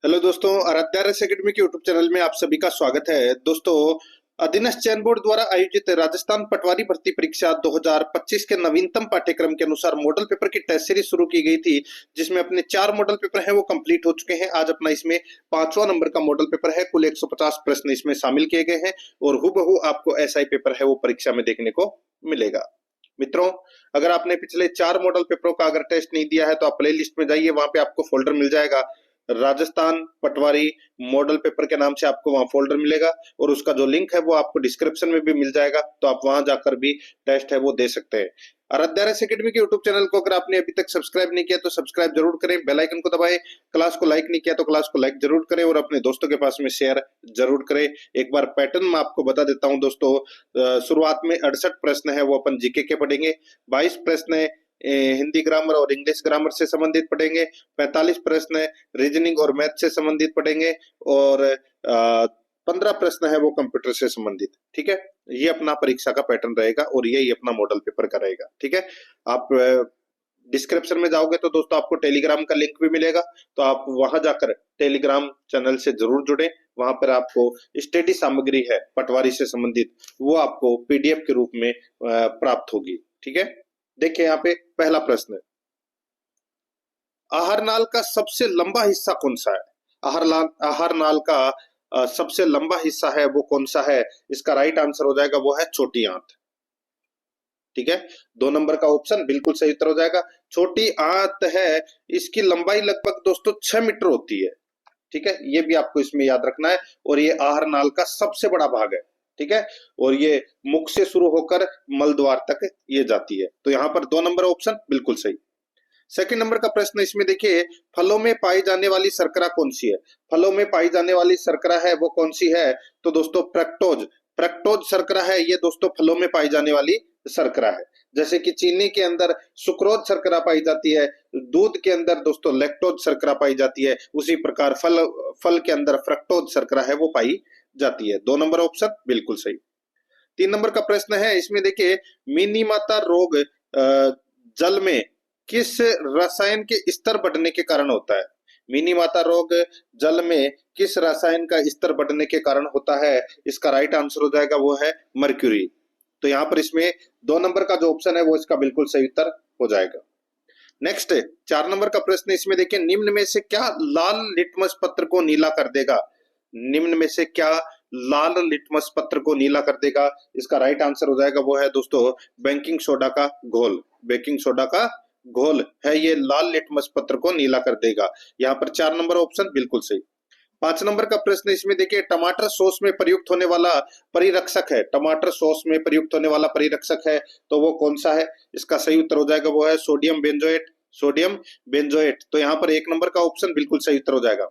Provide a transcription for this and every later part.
Hello दोस्तों, Aaradhya academy के YouTube channel में आप सभी का स्वागत है। दोस्तों, अधीनस्थ चयन बोर्ड द्वारा आयोजित राजस्थान पटवारी भर्ती परीक्षा 2025 के नवीनतम पाठ्यक्रम के अनुसार मॉडल पेपर की टेस्ट सीरीज शुरू की गई थी, जिसमें अपने 4 मॉडल पेपर हैं वो कंप्लीट हो चुके हैं। आज अपना इसमें 5वां नंबर का मॉडल पेपर है। कुल 150 प्रश्न इसमें शामिल किए गए हैं और हूबहू आपको ऐसा ही पेपर है वो परीक्षा में देखने को मिलेगा। मित्रों, अगर आपने पिछले 4 मॉडल पेपरों का अगर टेस्ट नहीं दिया है तो आप प्ले लिस्ट में जाइए, वहां पे आपको फोल्डर मिल जाएगा राजस्थान पटवारी मॉडल पेपर के नाम से। आपको वहां फोल्डर मिलेगा और उसका जो लिंक है वो आपको डिस्क्रिप्शन में भी मिल जाएगा, तो आप वहां जाकर भी टेस्ट है वो दे सकते हैं। आराध्या एकेडमी के यूट्यूब चैनल को अगर आपने अभी तक सब्सक्राइब नहीं किया तो सब्सक्राइब जरूर करें, बेल आइकन को दबाएं। क्लास को लाइक नहीं किया तो क्लास को लाइक जरूर करें और अपने दोस्तों के पास में शेयर जरूर करें। एक बार पैटर्न मैं आपको बता देता हूं दोस्तों। शुरुआत में 68 प्रश्न है वो अपन जीके के पढ़ेंगे, 22 प्रश्न हिंदी ग्रामर और इंग्लिश ग्रामर से संबंधित पढ़ेंगे, 45 प्रश्न रीजनिंग और मैथ से संबंधित पढ़ेंगे और 15 प्रश्न है वो कंप्यूटर से संबंधित। ठीक है, ये अपना परीक्षा का पैटर्न रहेगा और यही अपना मॉडल पेपर का रहेगा। ठीक है, आप डिस्क्रिप्शन में जाओगे तो दोस्तों आपको टेलीग्राम का लिंक भी मिलेगा, तो आप वहां जाकर टेलीग्राम चैनल से जरूर जुड़े। वहां पर आपको स्टडी सामग्री है पटवारी से संबंधित, वो आपको पीडीएफ के रूप में प्राप्त होगी। ठीक है, देखिए यहाँ पे पहला प्रश्न, आहारनाल का सबसे लंबा हिस्सा कौन सा है? आहारनाल का सबसे लंबा हिस्सा है वो कौन सा है? इसका राइट आंसर हो जाएगा वो है छोटी आंत। ठीक है, 2 नंबर का ऑप्शन बिल्कुल सही उत्तर हो जाएगा। छोटी आंत है, इसकी लंबाई लगभग दोस्तों 6 मीटर होती है। ठीक है, ये भी आपको इसमें याद रखना है और ये आहारनाल का सबसे बड़ा भाग है। ठीक है, और ये मुख से शुरू होकर मलद्वार तक ये जाती है, तो यहाँ पर 2 नंबर ऑप्शन बिल्कुल सही। सेकंड नंबर का प्रश्न इसमें देखिए, फलों में पाई जाने वाली शर्करा कौन सी है? फलों में पाई जाने वाली शर्करा है वो कौन सी है? तो दोस्तों फ्रक्टोज शर्करा है ये दोस्तों फलों में पाई जाने वाली शर्करा है। जैसे कि चीनी के अंदर सुक्रोज शर्करा पाई जाती है, दूध के अंदर दोस्तों लैक्टोज शर्करा पाई जाती है, उसी प्रकार फल के अंदर फ्रक्टोज शर्करा है वो पाई जाती है। 2 नंबर ऑप्शन बिल्कुल सही। 3 नंबर का प्रश्न है इसमें देखिए, मिनीमाता रोग जल में किस रसायन के स्तर बढ़ने के कारण होता है? मिनीमाता रोग जल में किस रसायन का स्तर बढ़ने के कारण होता है? इसका राइट आंसर हो जाएगा वो है मर्क्यूरी। तो यहाँ पर इसमें 2 नंबर का जो ऑप्शन है वो इसका बिल्कुल सही उत्तर हो जाएगा। नेक्स्ट 4 नंबर का प्रश्न इसमें देखिए, निम्न में से क्या लाल लिटमस पत्र को नीला कर देगा? निम्न में से क्या लाल लिटमस पत्र को नीला कर देगा? इसका राइट आंसर हो जाएगा वो है दोस्तों बेकिंग सोडा का घोल। बेकिंग सोडा का घोल है ये लाल लिटमस पत्र को नीला कर देगा। यहाँ पर 4 नंबर ऑप्शन बिल्कुल सही। 5 नंबर का प्रश्न इसमें देखिए, टमाटर सॉस में प्रयुक्त होने वाला परिरक्षक है। टमाटर सॉस में प्रयुक्त होने वाला परिरक्षक है तो वो कौन सा है? इसका सही उत्तर हो जाएगा वो है सोडियम बेंजोएट। सोडियम बेंजोएट, तो यहाँ पर 1 नंबर का ऑप्शन बिल्कुल सही उत्तर हो जाएगा।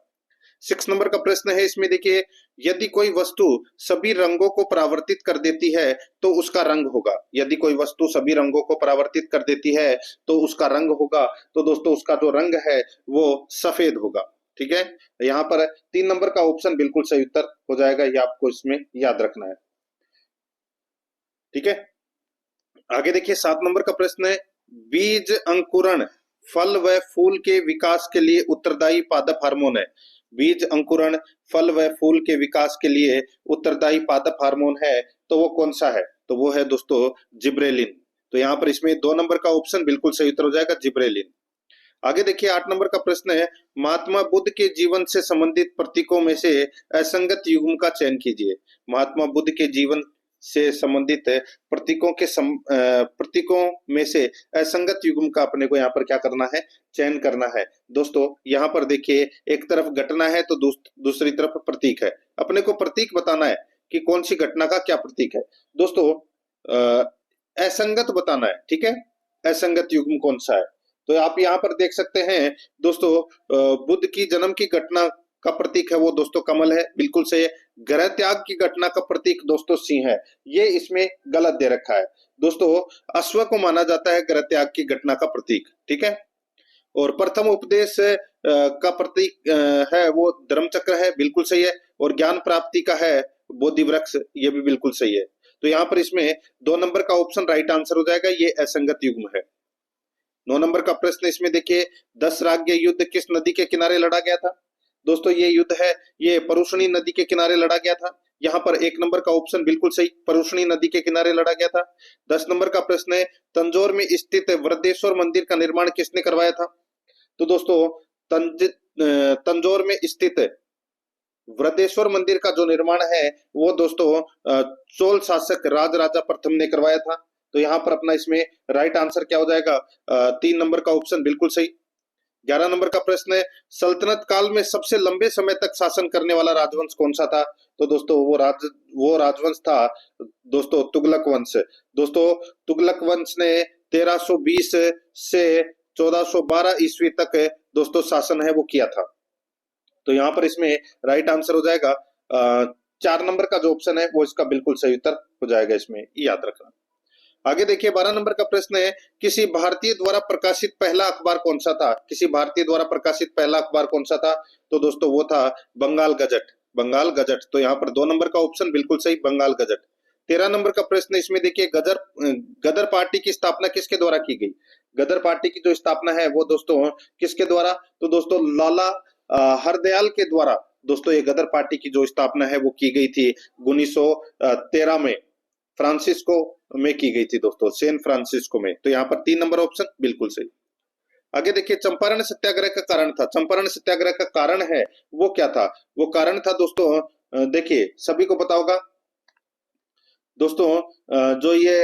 6 नंबर का प्रश्न है इसमें देखिए, यदि कोई वस्तु सभी रंगों को परावर्तित कर देती है तो उसका रंग होगा। यदि कोई वस्तु सभी रंगों को परावर्तित कर देती है तो उसका रंग होगा, तो दोस्तों उसका जो रंग है वो सफेद होगा। ठीक है, यहाँ पर 3 नंबर का ऑप्शन बिल्कुल सही उत्तर हो जाएगा, ये आपको इसमें याद रखना है। ठीक है, आगे देखिए 7 नंबर का प्रश्न है, बीज अंकुरण फल व फूल के विकास के लिए उत्तरदायी पादप हार्मोन है। बीज अंकुरण फल व फूल के विकास के लिए उत्तरदायी पादप हार्मोन है तो वो कौन सा है? तो वो है दोस्तों जिब्रेलिन। तो यहाँ पर इसमें 2 नंबर का ऑप्शन बिल्कुल सही उत्तर हो जाएगा जिब्रेलिन। आगे देखिए 8 नंबर का प्रश्न है, महात्मा बुद्ध के जीवन से संबंधित प्रतीकों में से असंगत युग्म का चयन कीजिए। महात्मा बुद्ध के जीवन से संबंधित प्रतीकों में से असंगत युग्म का अपने को यहाँ पर क्या करना है? चयन करना है। दोस्तों यहाँ पर देखिए, एक तरफ घटना है तो दूसरी तरफ प्रतीक है। अपने को प्रतीक बताना है कि कौन सी घटना का क्या प्रतीक है। दोस्तों असंगत बताना है। ठीक है, असंगत युग्म कौन सा है? तो आप यहाँ पर देख सकते हैं दोस्तों, बुद्ध की जन्म की घटना का प्रतीक है वो दोस्तों कमल है, बिल्कुल सही है। ग्रह त्याग की घटना का प्रतीक दोस्तों सिंह है, ये इसमें गलत दे रखा है। दोस्तों अश्व को माना जाता है ग्रह त्याग की घटना का प्रतीक। ठीक है, और प्रथम उपदेश का प्रतीक है वो धर्मचक्र है, बिल्कुल सही है। और ज्ञान प्राप्ति का है बोधि वृक्ष, ये भी बिल्कुल सही है। तो यहाँ पर इसमें 2 नंबर का ऑप्शन राइट आंसर हो जाएगा, ये असंगत युग्म है। 9 नंबर का प्रश्न इसमें देखिए, 10 राज्य युद्ध किस नदी के किनारे लड़ा गया था? दोस्तों ये युद्ध है, ये परुष्णी नदी के किनारे लड़ा गया था। यहाँ पर 1 नंबर का ऑप्शन बिल्कुल सही, परुष्णी नदी के किनारे लड़ा गया था। 10 नंबर का प्रश्न है, तंजौर में स्थित वृद्धेश्वर मंदिर का निर्माण किसने करवाया था? तो दोस्तों तंजौर में स्थित वृद्धेश्वर मंदिर का जो निर्माण है वो दोस्तों चोल शासक राजराजा प्रथम ने करवाया था। तो यहाँ पर अपना इसमें राइट आंसर क्या हो जाएगा? 3 नंबर का ऑप्शन बिल्कुल सही। 11 नंबर का प्रश्न है, सल्तनत काल में सबसे लंबे समय तक शासन करने वाला राजवंश कौन सा था? तो दोस्तों वो राजवंश था दोस्तों तुगलक वंश। दोस्तों तुगलक वंश ने 1320 से 1412 ईस्वी तक दोस्तों शासन है वो किया था। तो यहाँ पर इसमें राइट आंसर हो जाएगा 4 नंबर का जो ऑप्शन है वो इसका बिल्कुल सही उत्तर हो जाएगा, इसमें याद रखना। आगे देखिए 12 नंबर का प्रश्न है, किसी भारतीय द्वारा प्रकाशित पहला अखबार कौन सा था? किसी भारतीय द्वारा प्रकाशित पहला अखबार कौन सा था? तो दोस्तों वो था बंगाल गजट, बंगाल गजट। तो यहाँ पर 2 नंबर का ऑप्शन बिल्कुल सही, बंगाल गजट। 13 नंबर का प्रश्न इसमें देखिए, गदर पार्टी की स्थापना किसके द्वारा की गई? गदर पार्टी की जो स्थापना है वो दोस्तों किसके द्वारा? तो दोस्तों लाला हरदयाल के द्वारा दोस्तों ये गदर पार्टी की जो स्थापना है वो की गई थी 1913 में, फ्रांसिस्को में की गई थी दोस्तों, सैन फ्रांसिस्को में। तो यहाँ पर 3 नंबर ऑप्शन बिल्कुल सही। आगे देखिए चंपारण सत्याग्रह का कारण था, चंपारण सत्याग्रह का कारण है वो क्या था? वो कारण था दोस्तों देखिए सभी को पता होगा दोस्तों जो ये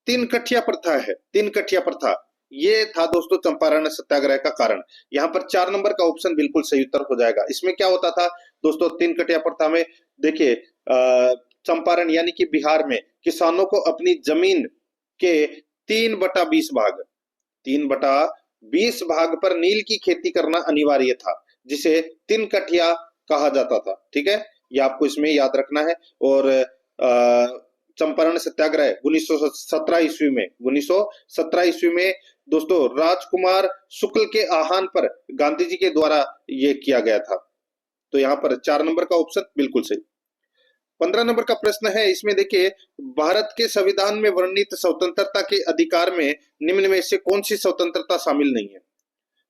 3 कठिया प्रथा है, 3 कठिया प्रथा, ये था दोस्तों चंपारण सत्याग्रह का कारण। यहाँ पर 4 नंबर का ऑप्शन बिल्कुल सही उत्तर हो जाएगा। इसमें क्या होता था दोस्तों 3 कठिया प्रथा में? देखिए चंपारण यानी कि बिहार में किसानों को अपनी जमीन के 3/20 भाग, 3/20 भाग पर नील की खेती करना अनिवार्य था, जिसे 3 कठिया कहा जाता था। ठीक है, ये आपको इसमें याद रखना है। और चंपारण सत्याग्रह 1917 ईस्वी में, 1917 ईस्वी में दोस्तों राजकुमार शुक्ल के आह्वान पर गांधी जी के द्वारा ये किया गया था। तो यहाँ पर 4 नंबर का ऑप्शन बिल्कुल सही। 15 नंबर का प्रश्न है, इसमें देखिए भारत के संविधान में वर्णित स्वतंत्रता के अधिकार में निम्न में से कौन सी स्वतंत्रता शामिल नहीं है?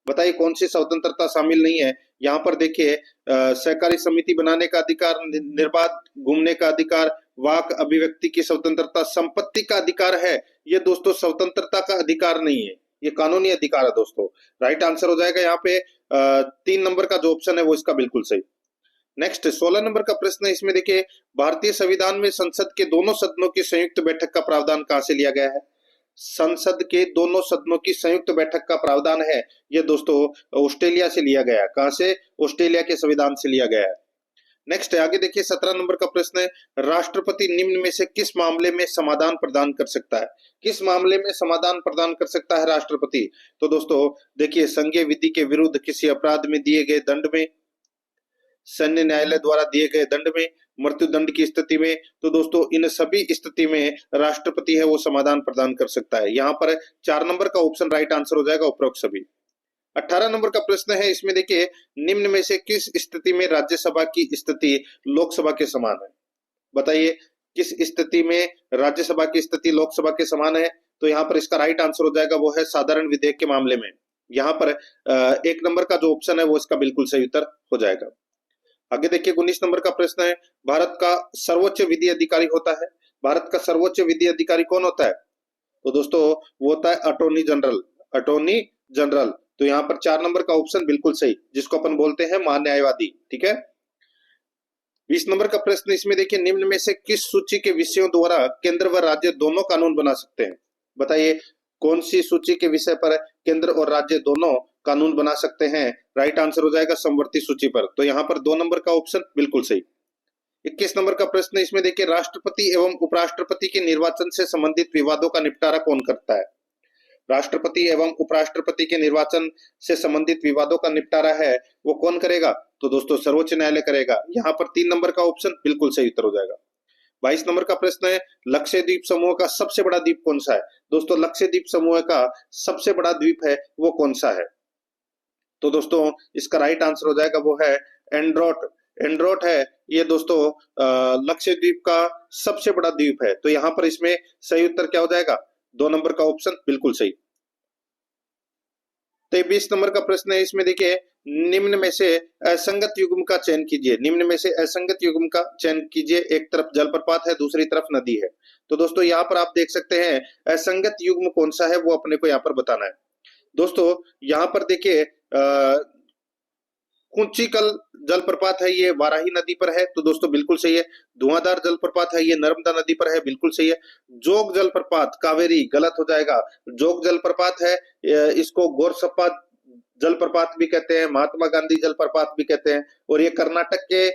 बताइए कौन सी स्वतंत्रता शामिल नहीं है? यहाँ पर देखिए सहकारी समिति बनाने का अधिकार, निर्बाध घूमने का अधिकार, वाक अभिव्यक्ति की स्वतंत्रता, संपत्ति का अधिकार है, ये दोस्तों स्वतंत्रता का अधिकार नहीं है, ये कानूनी अधिकार है दोस्तों। राइट आंसर हो जाएगा यहाँ पे 3 नंबर का जो ऑप्शन है वो इसका बिल्कुल सही। नेक्स्ट 16 नंबर का प्रश्न है, इसमें देखिए भारतीय संविधान में संसद के दोनों सदनों की संयुक्त बैठक का प्रावधान कहां से लिया गया है? संसद के दोनों सदनों की संयुक्त बैठक का प्रावधान है ये दोस्तों ऑस्ट्रेलिया से लिया गया है। कहां से? ऑस्ट्रेलिया के संविधान से लिया गया है। नेक्स्ट है, आगे देखिए 17 नंबर का प्रश्न है, राष्ट्रपति निम्न में से किस मामले में समाधान प्रदान कर सकता है? किस मामले में समाधान प्रदान कर सकता है राष्ट्रपति? तो दोस्तों देखिए संघीय विधि के विरुद्ध किसी अपराध में दिए गए दंड में, सैन्य न्यायालय द्वारा दिए गए दंड में, मृत्यु दंड की स्थिति में। तो दोस्तों इन सभी स्थिति में राष्ट्रपति है वो समाधान प्रदान कर सकता है। यहाँ पर 4 नंबर का ऑप्शन राइट आंसर हो जाएगा, उपरोक्त सभी। 18 नंबर का प्रश्न है, इसमें देखिए निम्न में से किस स्थिति में राज्यसभा की स्थिति लोकसभा के समान है? बताइए किस स्थिति में राज्यसभा की स्थिति लोकसभा के समान है? तो यहाँ पर इसका राइट आंसर हो जाएगा वो है साधारण विधेयक के मामले में। यहाँ पर 1 नंबर का जो ऑप्शन है वो इसका बिल्कुल सही उत्तर हो जाएगा। आगे देखिए 19 नंबर का प्रश्न है, भारत का सर्वोच्च विधि अधिकारी होता है, भारत का सर्वोच्च विधि अधिकारी कौन होता है? तो दोस्तों वो होता है अटॉर्नी जनरल, अटॉर्नी जनरल। तो यहाँ पर 4 नंबर का ऑप्शन बिल्कुल सही, जिसको अपन बोलते हैं महान्यायवादी। ठीक है, 20 नंबर का प्रश्न, इसमें देखिए निम्न में से किस सूची के विषयों द्वारा केंद्र व राज्य दोनों कानून बना सकते हैं? बताइए कौन सी सूची के विषय पर केंद्र और राज्य दोनों कानून बना सकते हैं? राइट आंसर हो जाएगा समवर्ती सूची पर। तो यहाँ पर 2 नंबर का ऑप्शन बिल्कुल सही। 21 नंबर का प्रश्न, इसमें देखिए राष्ट्रपति एवं उपराष्ट्रपति के निर्वाचन से संबंधित विवादों का निपटारा कौन करता है? राष्ट्रपति एवं उपराष्ट्रपति के निर्वाचन से संबंधित विवादों का निपटारा है वो कौन करेगा? तो दोस्तों सर्वोच्च न्यायालय करेगा। यहाँ पर 3 नंबर का ऑप्शन बिल्कुल सही उत्तर हो जाएगा। 22 नंबर का प्रश्न है, लक्षद्वीप समूह का सबसे बड़ा द्वीप कौन सा है? दोस्तों लक्षद्वीप समूह का सबसे बड़ा द्वीप है वो कौन सा है? तो दोस्तों इसका राइट आंसर हो जाएगा वो है एंड्रोट, एंड्रोट है ये दोस्तों लक्षद्वीप का सबसे बड़ा द्वीप है। तो यहाँ पर इसमें सही उत्तर क्या हो जाएगा? 2 नंबर का ऑप्शन बिल्कुल सही। 23 नंबर का प्रश्न है, इसमें देखिए निम्न में से असंगत युग्म का चयन कीजिए। निम्न में से असंगत युग्म का चयन कीजिए। एक तरफ जलप्रपात है, दूसरी तरफ नदी है। तो दोस्तों यहाँ पर आप देख सकते हैं असंगत युग्म कौन सा है, वो अपने को यहाँ पर बताना है। दोस्तों यहाँ पर देखिए कुंचिकल जलप्रपात है, ये वाराही नदी पर है, तो दोस्तों बिल्कुल सही है। धुआंधार जलप्रपात है, ये नर्मदा नदी पर है, बिल्कुल सही है। जोग जलप्रपात कावेरी, गलत हो जाएगा। जोग जलप्रपात है, इसको गोरसप्पा जलप्रपात भी कहते हैं, महात्मा गांधी जलप्रपात भी कहते हैं, और ये कर्नाटक के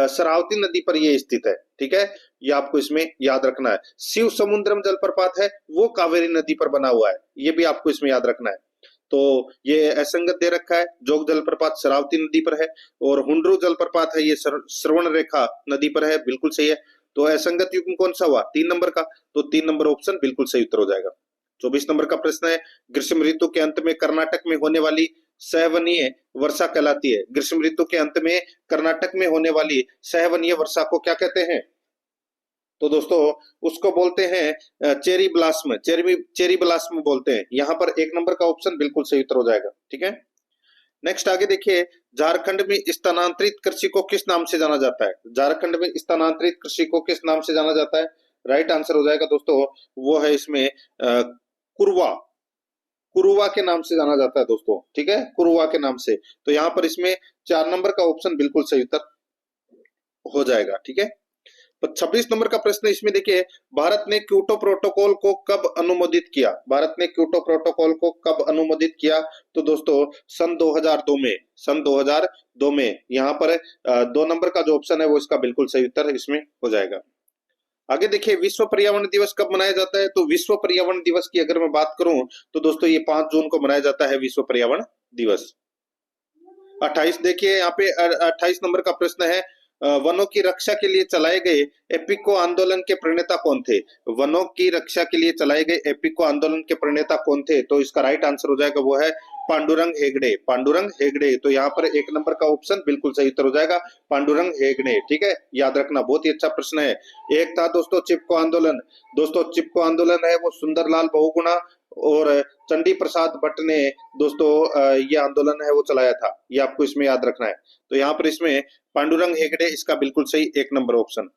शरावती नदी पर ये स्थित है। ठीक है, ये आपको इसमें याद रखना है। शिव समुद्रम जलप्रपात है, वो कावेरी नदी पर बना हुआ है, ये भी आपको इसमें याद रखना है। तो ये असंगत दे रखा है। जोग जलप्रपात शरावती नदी पर है, और हुंड्रू जलप्रपात है, ये श्रवण रेखा नदी पर है, बिल्कुल सही है। तो असंगत युग्म कौन सा हुआ? 3 नंबर का। तो 3 नंबर ऑप्शन बिल्कुल सही उत्तर हो जाएगा। 24 नंबर का प्रश्न है, ग्रीष्म ऋतु के अंत में कर्नाटक में होने वाली सहवनीय वर्षा कहलाती है। ग्रीष्म ऋतु के अंत में कर्नाटक में होने वाली सहवनीय वर्षा को क्या कहते हैं? तो दोस्तों उसको बोलते हैं चेरी ब्लास्म, चेरी ब्लास्म बोलते हैं। यहाँ पर 1 नंबर का ऑप्शन बिल्कुल सही उत्तर हो जाएगा। ठीक है, नेक्स्ट आगे देखिए, झारखंड में स्थानांतरित कृषि को किस नाम से जाना जाता है? झारखंड में स्थानांतरित कृषि को किस नाम से जाना जाता है? राइट आंसर हो जाएगा दोस्तों, वो है इसमें कुरवा, कुरुवा के नाम से जाना जाता है दोस्तों। ठीक है, कुरुवा के नाम से। तो यहाँ पर इसमें 4 नंबर का ऑप्शन बिल्कुल सही उत्तर हो जाएगा। ठीक है, 26 नंबर का प्रश्न इसमें देखिए, भारत ने क्योटो प्रोटोकॉल को कब अनुमोदित किया? भारत ने क्योटो प्रोटोकॉल को कब अनुमोदित किया? तो दोस्तों सन 2002 में, सन 2002 में। यहाँ पर 2 नंबर का जो ऑप्शन है वो इसका बिल्कुल सही उत्तर इसमें हो जाएगा। आगे देखिए, विश्व पर्यावरण दिवस कब मनाया जाता है? तो विश्व पर्यावरण दिवस की अगर मैं बात करूं तो दोस्तों ये 5 जून को मनाया जाता है विश्व पर्यावरण दिवस। 28 देखिए, यहाँ पे 28 नंबर का प्रश्न है, वनों की रक्षा के लिए चलाए गए एपिको आंदोलन के प्रणेता कौन थे? वनों की रक्षा के लिए चलाए गए एपिको आंदोलन के प्रणेता कौन थे? तो इसका राइट आंसर हो जाएगा, वो है पांडुरंग हेगड़े, पांडुरंग हेगड़े। तो यहाँ पर 1 नंबर का ऑप्शन बिल्कुल सही उत्तर हो जाएगा, पांडुरंग हेगड़े। ठीक है, याद रखना, बहुत ही अच्छा प्रश्न है। एक था दोस्तों चिपको आंदोलन। दोस्तों चिपको आंदोलन है वो सुंदरलाल बहुगुणा और चंडी प्रसाद भट्ट ने दोस्तों ये आंदोलन है वो चलाया था, ये आपको इसमें याद रखना है। तो यहाँ पर इसमें पांडुरंग हेगड़े इसका बिल्कुल सही 1 नंबर ऑप्शन।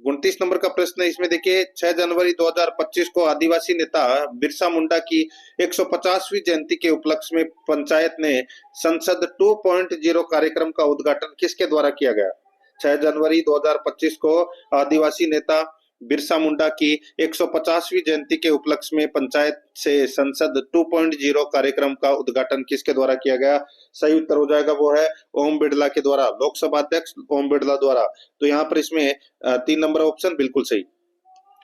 29 नंबर का प्रश्न है, इसमें देखिए 6 जनवरी 2025 को आदिवासी नेता बिरसा मुंडा की 150वीं जयंती के उपलक्ष्य में पंचायत ने संसद 2.0 कार्यक्रम का उद्घाटन किसके द्वारा किया गया? 6 जनवरी 2025 को आदिवासी नेता बिरसा मुंडा की 150वीं जयंती के उपलक्ष्य में पंचायत से संसद 2.0 कार्यक्रम का उद्घाटन किसके द्वारा किया गया? सही उत्तर हो जाएगा, वो है ओम बिड़ला के द्वारा, लोकसभा अध्यक्ष ओम बिड़ला द्वारा। तो यहाँ पर इसमें 3 नंबर ऑप्शन बिल्कुल सही।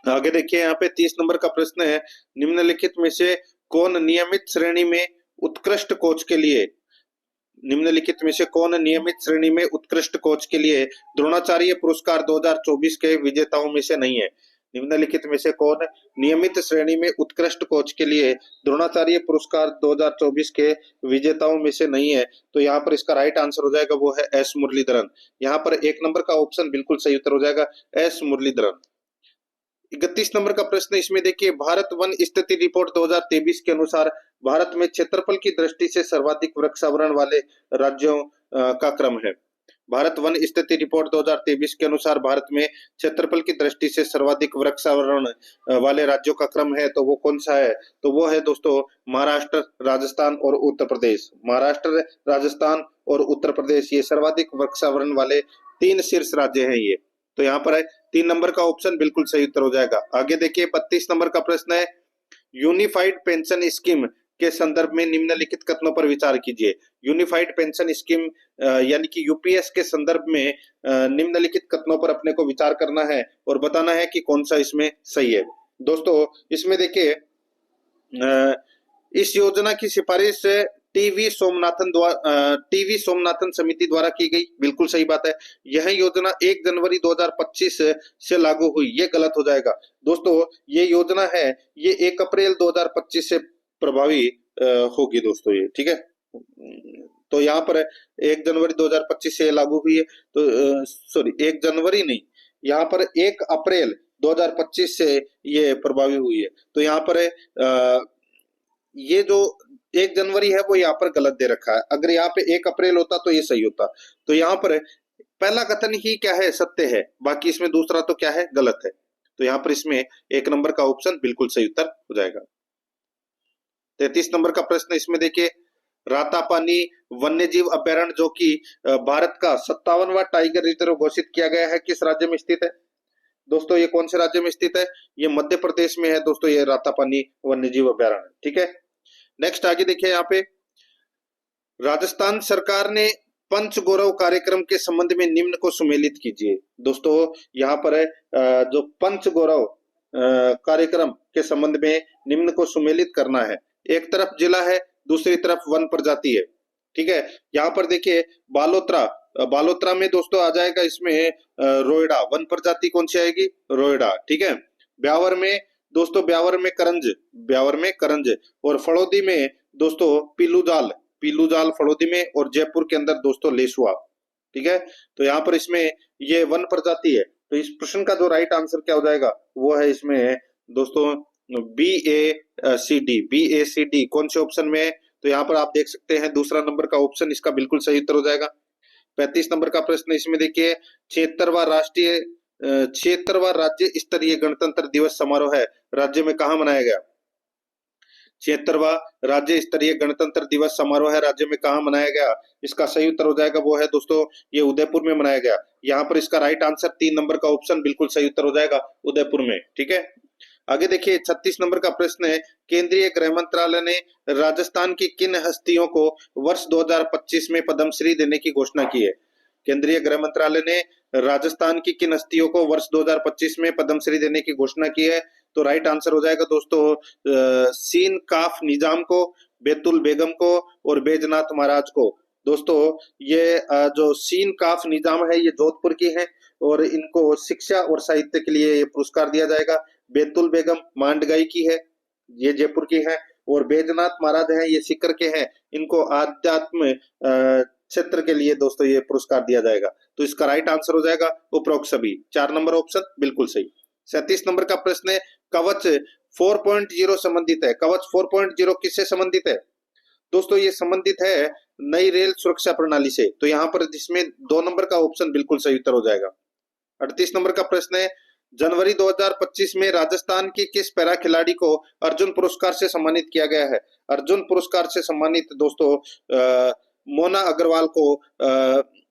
आगे देखिए, यहाँ पे 30 नंबर का प्रश्न है, निम्नलिखित में से कौन नियमित श्रेणी में उत्कृष्ट कोच के लिए, निम्नलिखित में से कौन नियमित श्रेणी में उत्कृष्ट कोच के लिए द्रोणाचार्य पुरस्कार 2024 के विजेताओं में से नहीं है? निम्नलिखित में से कौन नियमित श्रेणी में उत्कृष्ट कोच के लिए द्रोणाचार्य पुरस्कार 2024 के विजेताओं में से नहीं है? तो यहाँ पर इसका राइट आंसर हो जाएगा, वो है एस मुरलीधरन। यहाँ पर 1 नंबर का ऑप्शन बिल्कुल सही उत्तर हो जाएगा, एस मुरलीधरन। 31 नंबर का प्रश्न इसमें देखिए, भारत वन स्थिति रिपोर्ट 2023 के अनुसार भारत में क्षेत्रफल की दृष्टि से सर्वाधिक वृक्षावरण वाले राज्यों का क्रम है। भारत वन स्थिति रिपोर्ट 2023 के अनुसार भारत में क्षेत्रफल की दृष्टि से सर्वाधिक वृक्षावरण वाले राज्यों का क्रम है, तो वो कौन सा है? तो वो है दोस्तों महाराष्ट्र, राजस्थान और उत्तर प्रदेश। महाराष्ट्र, राजस्थान और उत्तर प्रदेश ये सर्वाधिक वृक्षावरण वाले 3 शीर्ष राज्य हैं ये। तो यहाँ पर है 3 नंबर का ऑप्शन बिल्कुल सही उत्तर हो जाएगा। आगे देखिए, 32 नंबर का प्रश्न है, यूनिफाइड पेंशन स्कीम के संदर्भ में निम्नलिखित कथनों पर विचार कीजिए। यूनिफाइड पेंशन स्कीम यानी कि यूपीएस के संदर्भ में निम्नलिखित कथनों पर अपने को विचार करना है और बताना है कि कौन सा इसमें सही है। दोस्तों इसमें देखिए, इस योजना की सिफारिश टीवी सोमनाथन समिति द्वारा की गई, बिल्कुल सही बात है। यह योजना 1 जनवरी 2025 से लागू हुई, ये गलत हो जाएगा दोस्तों। ये योजना है ये 1 अप्रैल 2025 से प्रभावी होगी दोस्तों ये। ठीक है, तो यहाँ पर 1 जनवरी 2025 से लागू हुई है, तो सॉरी 1 जनवरी नहीं, यहाँ पर 1 अप्रैल 2025 से ये प्रभावी हुई है। तो यहाँ पर ये जो 1 जनवरी है वो यहाँ पर गलत दे रखा है। अगर यहाँ पे 1 अप्रैल होता तो ये सही होता। तो यहाँ पर पहला कथन ही क्या है, सत्य है, बाकी इसमें दूसरा तो क्या है, गलत है। तो यहाँ पर इसमें 1 नंबर का ऑप्शन बिल्कुल सही उत्तर हो जाएगा। 33 नंबर का प्रश्न इसमें देखिए, रातापानी वन्यजीव अभयारण्य जो कि भारत का 57वां टाइगर रिजर्व घोषित किया गया है, किस राज्य में स्थित है? दोस्तों ये कौन से राज्य में स्थित है? ये मध्य प्रदेश में है दोस्तों, ये रातापानी वन्यजीव अभयारण्य। ठीक है, नेक्स्ट आगे देखिए, यहाँ पे राजस्थान सरकार ने पंच गौरव कार्यक्रम के संबंध में निम्न को सुमेलित कीजिए। दोस्तों यहाँ पर है जो पंच गौरव कार्यक्रम के संबंध में निम्न को सुमेलित करना है। एक तरफ जिला है, दूसरी तरफ वन प्रजाति है। ठीक है, यहाँ पर देखिए बालोतरा में दोस्तों आ जाएगा इसमें रोयडा, वन प्रजाति कौन सी आएगी? रोयडा। ठीक है, ब्यावर में दोस्तों, ब्यावर में करंज और फड़ौदी में दोस्तों पीलूजाल फड़ौदी में, और जयपुर के अंदर दोस्तों लेसुआ। ठीक है, तो यहाँ पर इसमें ये वन प्रजाति है। तो इस प्रश्न का जो राइट आंसर क्या हो जाएगा, वो है इसमें दोस्तों BACD कौन से ऑप्शन में है? तो यहाँ पर आप देख सकते हैं दूसरा नंबर का ऑप्शन इसका बिल्कुल सही उत्तर हो जाएगा। 35 नंबर का प्रश्न इसमें देखिए, 76वां राज्य स्तरीय गणतंत्र दिवस समारोह है राज्य में कहाँ मनाया गया? 76वां राज्य स्तरीय गणतंत्र दिवस समारोह है राज्य में कहाँ मनाया गया? इसका सही उत्तर हो जाएगा वो है दोस्तों ये उदयपुर में मनाया गया। यहाँ पर इसका राइट आंसर 3 नंबर का ऑप्शन बिल्कुल सही उत्तर हो जाएगा, उदयपुर में। ठीक है, आगे देखिए 36 नंबर का प्रश्न है, केंद्रीय गृह मंत्रालय ने राजस्थान की किन हस्तियों को वर्ष 2025 में पद्मश्री देने की घोषणा की है? केंद्रीय गृह मंत्रालय ने राजस्थान की किन हस्तियों को वर्ष 2025 में पद्मश्री देने की घोषणा की है? तो राइट आंसर हो जाएगा दोस्तों सीन काफ निजाम को, बेतुल बेगम को और बैजनाथ महाराज को। दोस्तों ये जो सीन काफ निजाम है ये जोधपुर की है और इनको शिक्षा और साहित्य के लिए ये पुरस्कार दिया जाएगा। बेतुल बेगम मांडगाई की है, ये जयपुर की है, और बैजनाथ महाराज हैं ये सीकर के हैं, इनको आध्यात्म क्षेत्र के लिए दोस्तों ये पुरस्कार दिया जाएगा। तो इसका राइट आंसर हो जाएगा उपरोक्त सभी। 4 नंबर ऑप्शन बिल्कुल सही। 37 नंबर का प्रश्न है, कवच 4.0 संबंधित है। कवच 4.0 किससे संबंधित है? दोस्तों ये संबंधित है नई रेल सुरक्षा प्रणाली से। तो यहाँ पर जिसमें 2 नंबर का ऑप्शन बिल्कुल सही उत्तर हो जाएगा। 38 नंबर का प्रश्न है, जनवरी 2025 में राजस्थान की किस पैरा खिलाड़ी को अर्जुन पुरस्कार से सम्मानित किया गया है? अर्जुन पुरस्कार से सम्मानित दोस्तों मोना अग्रवाल को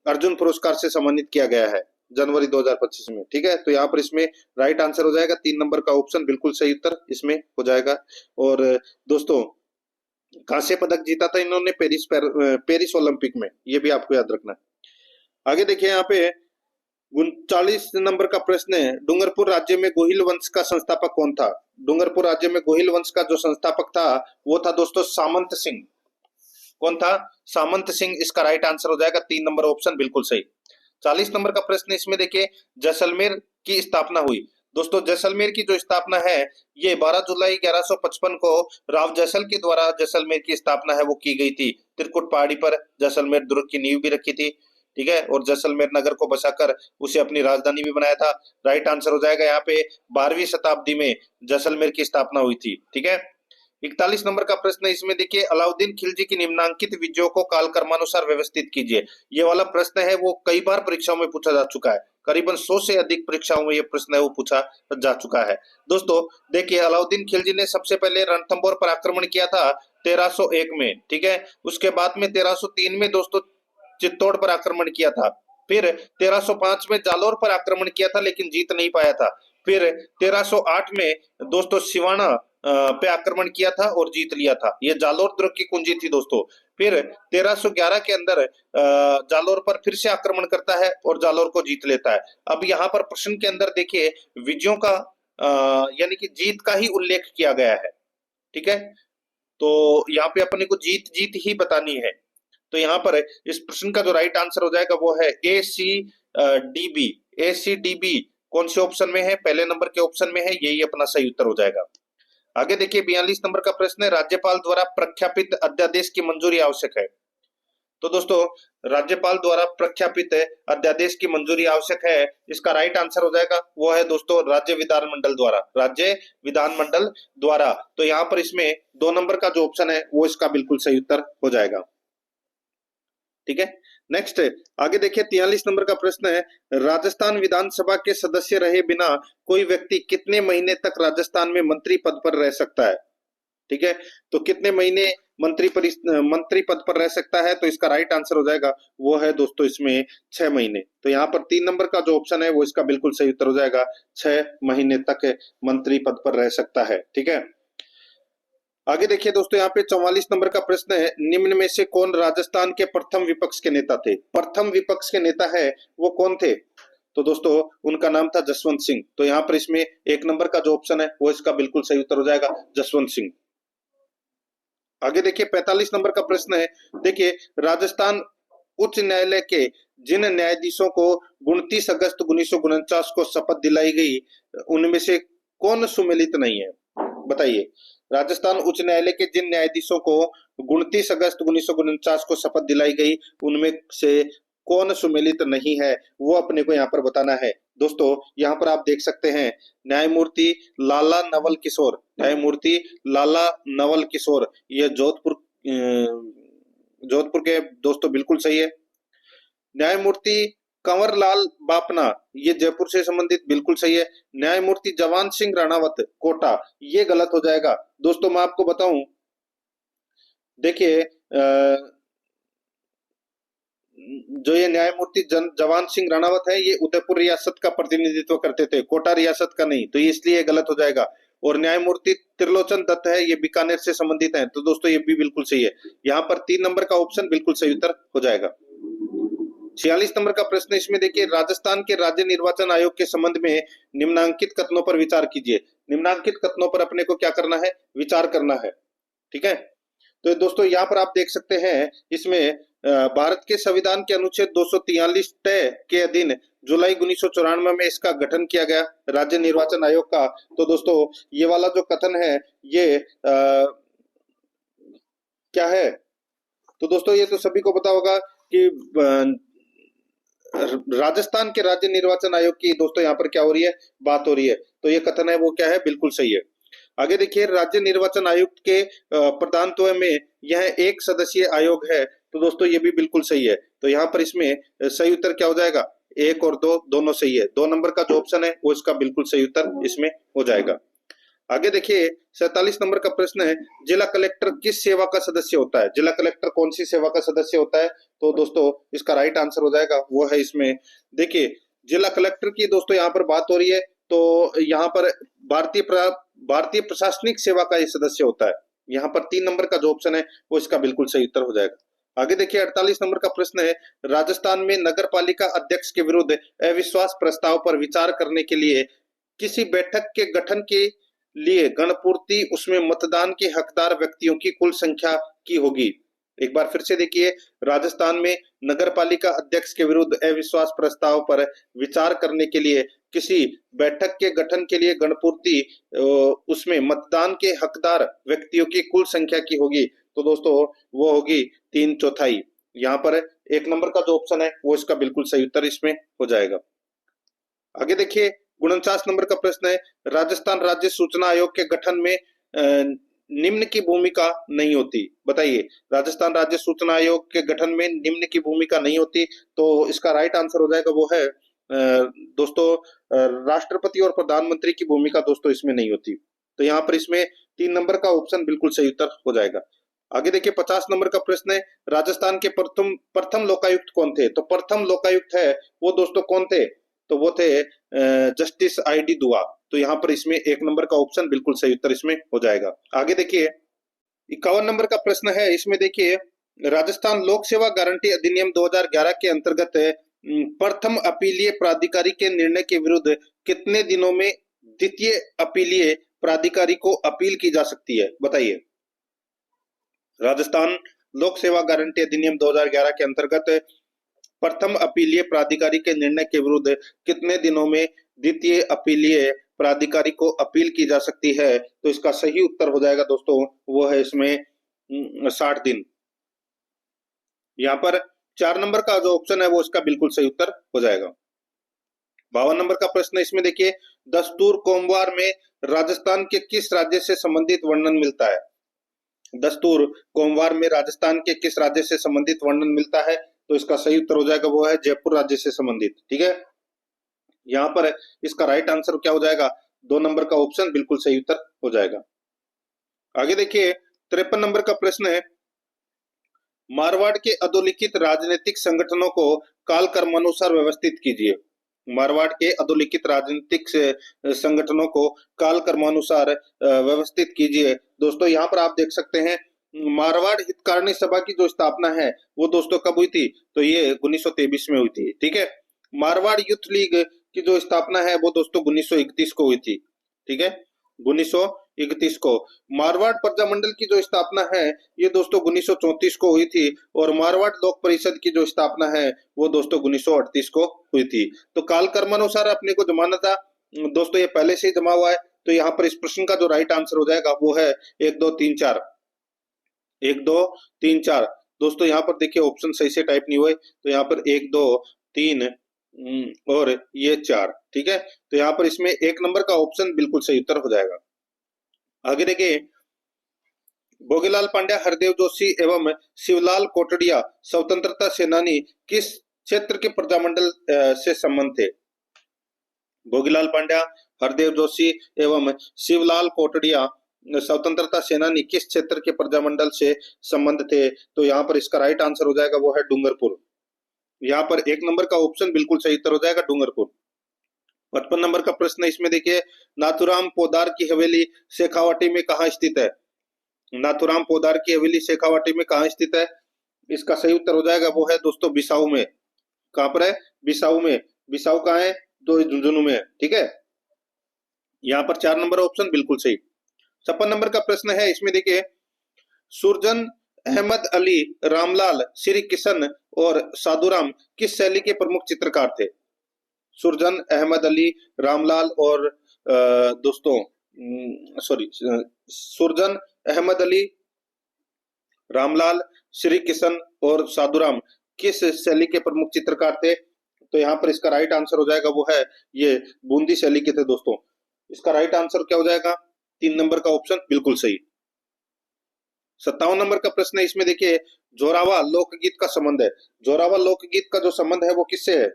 अर्जुन पुरस्कार से सम्मानित किया गया है जनवरी 2025 में। ठीक है, तो यहाँ पर इसमें राइट आंसर हो जाएगा 3 नंबर का ऑप्शन बिल्कुल सही उत्तर इसमें हो जाएगा। और दोस्तों कांस्य पदक जीता था इन्होंने पेरिस ओलंपिक में, ये भी आपको याद रखना है। आगे देखिए यहाँ पे 39 नंबर का प्रश्न है, डूंगरपुर राज्य में गोहिल वंश का संस्थापक कौन था? डूंगरपुर राज्य में गोहिल वंश का जो संस्थापक था वो था दोस्तों सामंत सिंह। कौन था? सामंत सिंह। इसका राइट आंसर हो जाएगा 3 नंबर ऑप्शन बिल्कुल सही। 40 नंबर का प्रश्न इसमें देखिए, जैसलमेर की स्थापना हुई। दोस्तों जैसलमेर की जो स्थापना है ये 12 जुलाई 1155 को राव जैसल के द्वारा जैसलमेर की स्थापना है वो की गई थी। त्रिकुट पहाड़ी पर जैसलमेर दुर्ग की नींव भी रखी थी। ठीक है, और जैसलमेर नगर को बसाकर उसे अपनी राजधानी भी बनाया था। राइट आंसर हो जाएगा यहाँ पे 12वीं शताब्दी में जैसलमेर की स्थापना हुई थी। ठीक है, 41 नंबर का प्रश्न इसमें देखिए, अलाउद्दीन खिलजी की निम्नांकित विजयों को कालक्रमानुसार व्यवस्थित कीजिए। ये वाला प्रश्न है वो कई बार परीक्षाओं में पूछा जा चुका है, करीबन 100 से अधिक परीक्षाओं में ये प्रश्न है वो पूछा जा चुका है। दोस्तों देखिए, अलाउद्दीन खिलजी ने सबसे पहले रणथंभौर पर आक्रमण किया था 1301 में। ठीक है, उसके बाद में 1303 में दोस्तों चित्तौड़ पर आक्रमण किया था। फिर 1305 में जालोर पर आक्रमण किया था लेकिन जीत नहीं पाया था। फिर 1308 में दोस्तों सिवाना पे आक्रमण किया था और जीत लिया था। ये जालोर दुर्ग की कुंजी थी दोस्तों। फिर 1311 के अंदर जालोर पर फिर से आक्रमण करता है और जालोर को जीत लेता है। अब यहाँ पर प्रश्न के अंदर देखिए विजयों का यानी कि जीत का ही उल्लेख किया गया है। ठीक है, तो यहाँ पे अपने को जीत ही बतानी है। तो यहाँ पर इस प्रश्न का जो राइट आंसर हो जाएगा वो है ACDB। ACDB कौन से ऑप्शन में है? पहले नंबर के ऑप्शन में है, यही अपना सही उत्तर हो जाएगा। आगे देखिए 42 नंबर का प्रश्न है, राज्यपाल द्वारा प्रख्यापित अध्यादेश की मंजूरी आवश्यक है। तो दोस्तों राज्यपाल द्वारा प्रख्यापित अध्यादेश की मंजूरी आवश्यक है, इसका राइट आंसर हो जाएगा वो है दोस्तों राज्य विधानमंडल द्वारा, राज्य विधानमंडल द्वारा। तो यहाँ पर इसमें 2 नंबर का जो ऑप्शन है वो इसका बिल्कुल सही उत्तर हो जाएगा। ठीक है, नेक्स्ट आगे देखिए 43 नंबर का प्रश्न है, राजस्थान विधानसभा के सदस्य रहे बिना कोई व्यक्ति कितने महीने तक राजस्थान में मंत्री पद पर रह सकता है। ठीक है, तो कितने महीने मंत्री पद पर रह सकता है, तो इसका राइट आंसर हो जाएगा वो है दोस्तों इसमें 6 महीने। तो यहाँ पर 3 नंबर का जो ऑप्शन है वो इसका बिल्कुल सही उत्तर हो जाएगा, 6 महीने तक मंत्री पद पर रह सकता है। ठीक है, आगे देखिए दोस्तों यहाँ पे 44 नंबर का प्रश्न है, निम्न में से कौन राजस्थान के प्रथम विपक्ष के नेता थे। प्रथम विपक्ष के नेता है वो कौन थे, तो दोस्तों उनका नाम था जसवंत सिंह। तो यहाँ पर इसमें 1 नंबर का जो ऑप्शन है वो इसका बिल्कुल सही उत्तर हो जाएगा, जसवंत सिंह। आगे देखिए 45 नंबर का प्रश्न है, देखिए राजस्थान उच्च न्यायालय के जिन न्यायाधीशों को 29 अगस्त 1949 को शपथ दिलाई गई उनमें से कौन सुमेलित नहीं है, बताइए। राजस्थान उच्च न्यायालय के जिन न्यायाधीशों को 29 अगस्त 1949 को शपथ दिलाई गई उनमें से कौन सुमेलित नहीं है, वो अपने को यहाँ पर बताना है। दोस्तों यहाँ पर आप देख सकते हैं न्यायमूर्ति लाला नवल किशोर, न्यायमूर्ति लाला नवल किशोर, ये जोधपुर के दोस्तों बिल्कुल सही है। न्यायमूर्ति कंवरलाल बापना, ये जयपुर से संबंधित बिल्कुल सही है। न्यायमूर्ति जवान सिंह राणावत कोटा, ये गलत हो जाएगा। दोस्तों मैं आपको बताऊं, देखिए जो ये न्यायमूर्ति जवान सिंह राणावत है ये उदयपुर रियासत का प्रतिनिधित्व करते थे, कोटा रियासत का नहीं, तो ये इसलिए गलत हो जाएगा। और न्यायमूर्ति त्रिलोचन दत्त है, ये बीकानेर से संबंधित हैं, तो दोस्तों ये भी बिल्कुल सही है। यहाँ पर 3 नंबर का ऑप्शन बिल्कुल सही उत्तर हो जाएगा। 46 नंबर का प्रश्न इसमें देखिए, राजस्थान के राज्य निर्वाचन आयोग के संबंध में निम्नांकित कथनों पर विचार कीजिए। निम्नांकित कथनों पर अपने को क्या करना है, विचार करना है। ठीक है, तो दोस्तों यहाँ पर आप देख सकते हैं इसमें भारत के संविधान के अनुच्छेद 243 के अधीन जुलाई 1994 में इसका गठन किया गया राज्य निर्वाचन आयोग का। तो दोस्तों ये वाला जो कथन है ये क्या है, तो दोस्तों ये तो सभी को पता होगा कि राजस्थान के राज्य निर्वाचन आयोग की दोस्तों यहाँ पर क्या हो रही है, बात हो रही है। तो ये कथन है वो क्या है, बिल्कुल सही है। आगे देखिए राज्य निर्वाचन आयुक्त के प्रधानत्व में यह 1 सदस्यीय आयोग है, तो दोस्तों ये भी बिल्कुल सही है। तो यहाँ पर इसमें सही उत्तर क्या हो जाएगा, 1 और 2 दोनों सही है। 2 नंबर का जो ऑप्शन है वो इसका बिल्कुल सही उत्तर इसमें हो जाएगा। आगे देखिए 47 नंबर का प्रश्न है, जिला कलेक्टर किस सेवा का सदस्य होता है। जिला कलेक्टर कौन सी सेवा का सदस्य होता है, तो दोस्तों इसका राइट आंसर हो जाएगा वो है इसमें, देखिए जिला कलेक्टर की दोस्तों यहाँ पर बात हो रही है, तो यहाँ पर भारतीय प्रशासनिक सेवा का ये सदस्य होता है। यहाँ पर 3 नंबर का जो ऑप्शन है वो इसका बिल्कुल सही उत्तर हो जाएगा। आगे देखिए 48 नंबर का प्रश्न है, राजस्थान में नगर पालिका अध्यक्ष के विरुद्ध अविश्वास प्रस्ताव पर विचार करने के लिए किसी बैठक के गठन के लिए गणपूर्ति उसमें मतदान के हकदार व्यक्तियों की कुल संख्या की होगी। एक बार फिर से देखिए, राजस्थान में नगर पालिका अध्यक्ष के विरुद्ध अविश्वास प्रस्ताव पर विचार करने के लिए किसी बैठक के गठन के लिए गणपूर्ति उसमें मतदान के हकदार व्यक्तियों की कुल संख्या की होगी। तो दोस्तों वो होगी 3/4। यहाँ पर 1 नंबर का जो ऑप्शन है वो इसका बिल्कुल सही उत्तर इसमें हो जाएगा। आगे देखिए 49 नंबर का प्रश्न है, राजस्थान राज्य सूचना आयोग के गठन में निम्न की भूमिका नहीं होती, बताइए। राजस्थान राज्य सूचना आयोग के गठन में निम्न की भूमिका नहीं होती, तो इसका राइट आंसर हो जाएगा वो है दोस्तों राष्ट्रपति और प्रधानमंत्री की भूमिका दोस्तों इसमें नहीं होती। तो यहाँ पर इसमें 3 नंबर का ऑप्शन बिल्कुल सही उत्तर हो जाएगा। आगे देखिए 50 नंबर का प्रश्न है, राजस्थान के प्रथम लोकायुक्त कौन थे। तो प्रथम लोकायुक्त है वो दोस्तों कौन थे, तो वो थे जस्टिस ID दुआ। तो यहाँ पर इसमें 1 नंबर का ऑप्शन बिल्कुल सही उत्तर इसमें हो जाएगा। आगे देखिए 51 नंबर का प्रश्न है, इसमें देखिए राजस्थान लोक सेवा गारंटी अधिनियम 2011 के अंतर्गत प्रथम अपीलीय प्राधिकारी के निर्णय के विरुद्ध कितने दिनों में द्वितीय अपीलीय प्राधिकारी को अपील की जा सकती है, बताइए। राजस्थान लोक सेवा गारंटी अधिनियम 2011 के अंतर्गत प्रथम अपीलीय प्राधिकारी के निर्णय के विरुद्ध कितने दिनों में द्वितीय अपीलीय प्राधिकारी को अपील की जा सकती है, तो इसका सही उत्तर हो जाएगा दोस्तों वो है इसमें 60 दिन। यहाँ पर 4 नंबर का जो ऑप्शन है वो इसका बिल्कुल सही उत्तर हो जाएगा। 52 नंबर का प्रश्न है, इसमें देखिए, दस्तूर कोमवार में राजस्थान के किस राज्य से संबंधित वर्णन मिलता है? दस्तूर कोमवार में राजस्थान के किस राज्य से संबंधित वर्णन मिलता है? तो इसका सही उत्तर हो जाएगा वो है जयपुर राज्य से संबंधित। ठीक है, यहाँ पर इसका राइट आंसर क्या हो जाएगा? 2 नंबर का ऑप्शन बिल्कुल सही उत्तर हो जाएगा। आगे देखिए, 53 नंबर का प्रश्न है, मारवाड़ के अधोलिखित राजनीतिक संगठनों को काल क्रमानुसार व्यवस्थित कीजिए। मारवाड़ के अधोलिखित राजनीतिक संगठनों को काल क्रमानुसार व्यवस्थित कीजिए। दोस्तों यहाँ पर आप देख सकते हैं, मारवाड़ हितकारिणी सभा की जो स्थापना है वो दोस्तों कब हुई थी? तो ये 1923 में हुई थी। ठीक है, मारवाड़ यूथ लीग की जो स्थापना है वो दोस्तों 1931 को हुई थी। ठीक है, 1931 को। मारवाड़ प्रजामंडल की जो स्थापना है ये दोस्तों 1934 को हुई थी, और मारवाड़ लोक परिषद की जो स्थापना है वो दोस्तों 1938 को हुई थी। तो काल कर्मानुसार अपने को जमाना था दोस्तों, ये पहले से ही जमा हुआ है। तो यहाँ पर इस प्रश्न का जो राइट आंसर हो जाएगा वो है 1 2 3 4। 1 2 3 4। दोस्तों यहाँ पर देखिए ऑप्शन सही से टाइप नहीं हुए, तो यहाँ पर 1 2 3 और ये 4। ठीक है, तो यहाँ पर इसमें 1 नंबर का ऑप्शन बिल्कुल सही उत्तर हो जाएगा। आगे देखिए, भोगीलाल पांड्या, हरदेव जोशी एवं शिवलाल कोटड़िया स्वतंत्रता सेनानी किस क्षेत्र के प्रजामंडल से संबंध थे? भोगीलाल पांड्या, हरदेव जोशी एवं शिवलाल कोटड़िया स्वतंत्रता सेनानी किस क्षेत्र के प्रजामंडल से संबंध थे? तो यहाँ पर इसका राइट आंसर हो जाएगा वो है डूंगरपुर। यहाँ पर 1 नंबर का ऑप्शन बिल्कुल सही उत्तर हो जाएगा डूंगरपुर। 55 नंबर का प्रश्न है, इसमें देखिए, नाथुराम पोदार की हवेली शेखावाटी में कहाँ स्थित है? नाथुराम पोदार की हवेली शेखावाटी में कहाँ स्थित है? इसका सही उत्तर हो जाएगा वो है दोस्तों बिसाऊ में। कहाँ पर है? बिसाऊ में। बिसाऊ कहाँ है? तो झुंझुनू में है। ठीक है, यहाँ पर 4 नंबर ऑप्शन बिल्कुल सही। 56 नंबर का प्रश्न है, इसमें देखिए, सुरजन अहमद अली, रामलाल, श्री किशन और साधुराम किस शैली के प्रमुख चित्रकार थे? सुरजन अहमद अली, रामलाल और दोस्तों सॉरी, सुरजन अहमद अली, रामलाल, श्री किशन और साधुराम किस शैली के प्रमुख चित्रकार थे? तो यहाँ पर इसका राइट आंसर हो जाएगा वो है ये बूंदी शैली के थे दोस्तों। इसका राइट आंसर क्या हो जाएगा? 3 नंबर का ऑप्शन बिल्कुल सही। 57 नंबर का प्रश्न है, इसमें देखिए, जोरावा लोकगीत का संबंध है। जोरावा लोकगीत का जो संबंध है वो किससे है?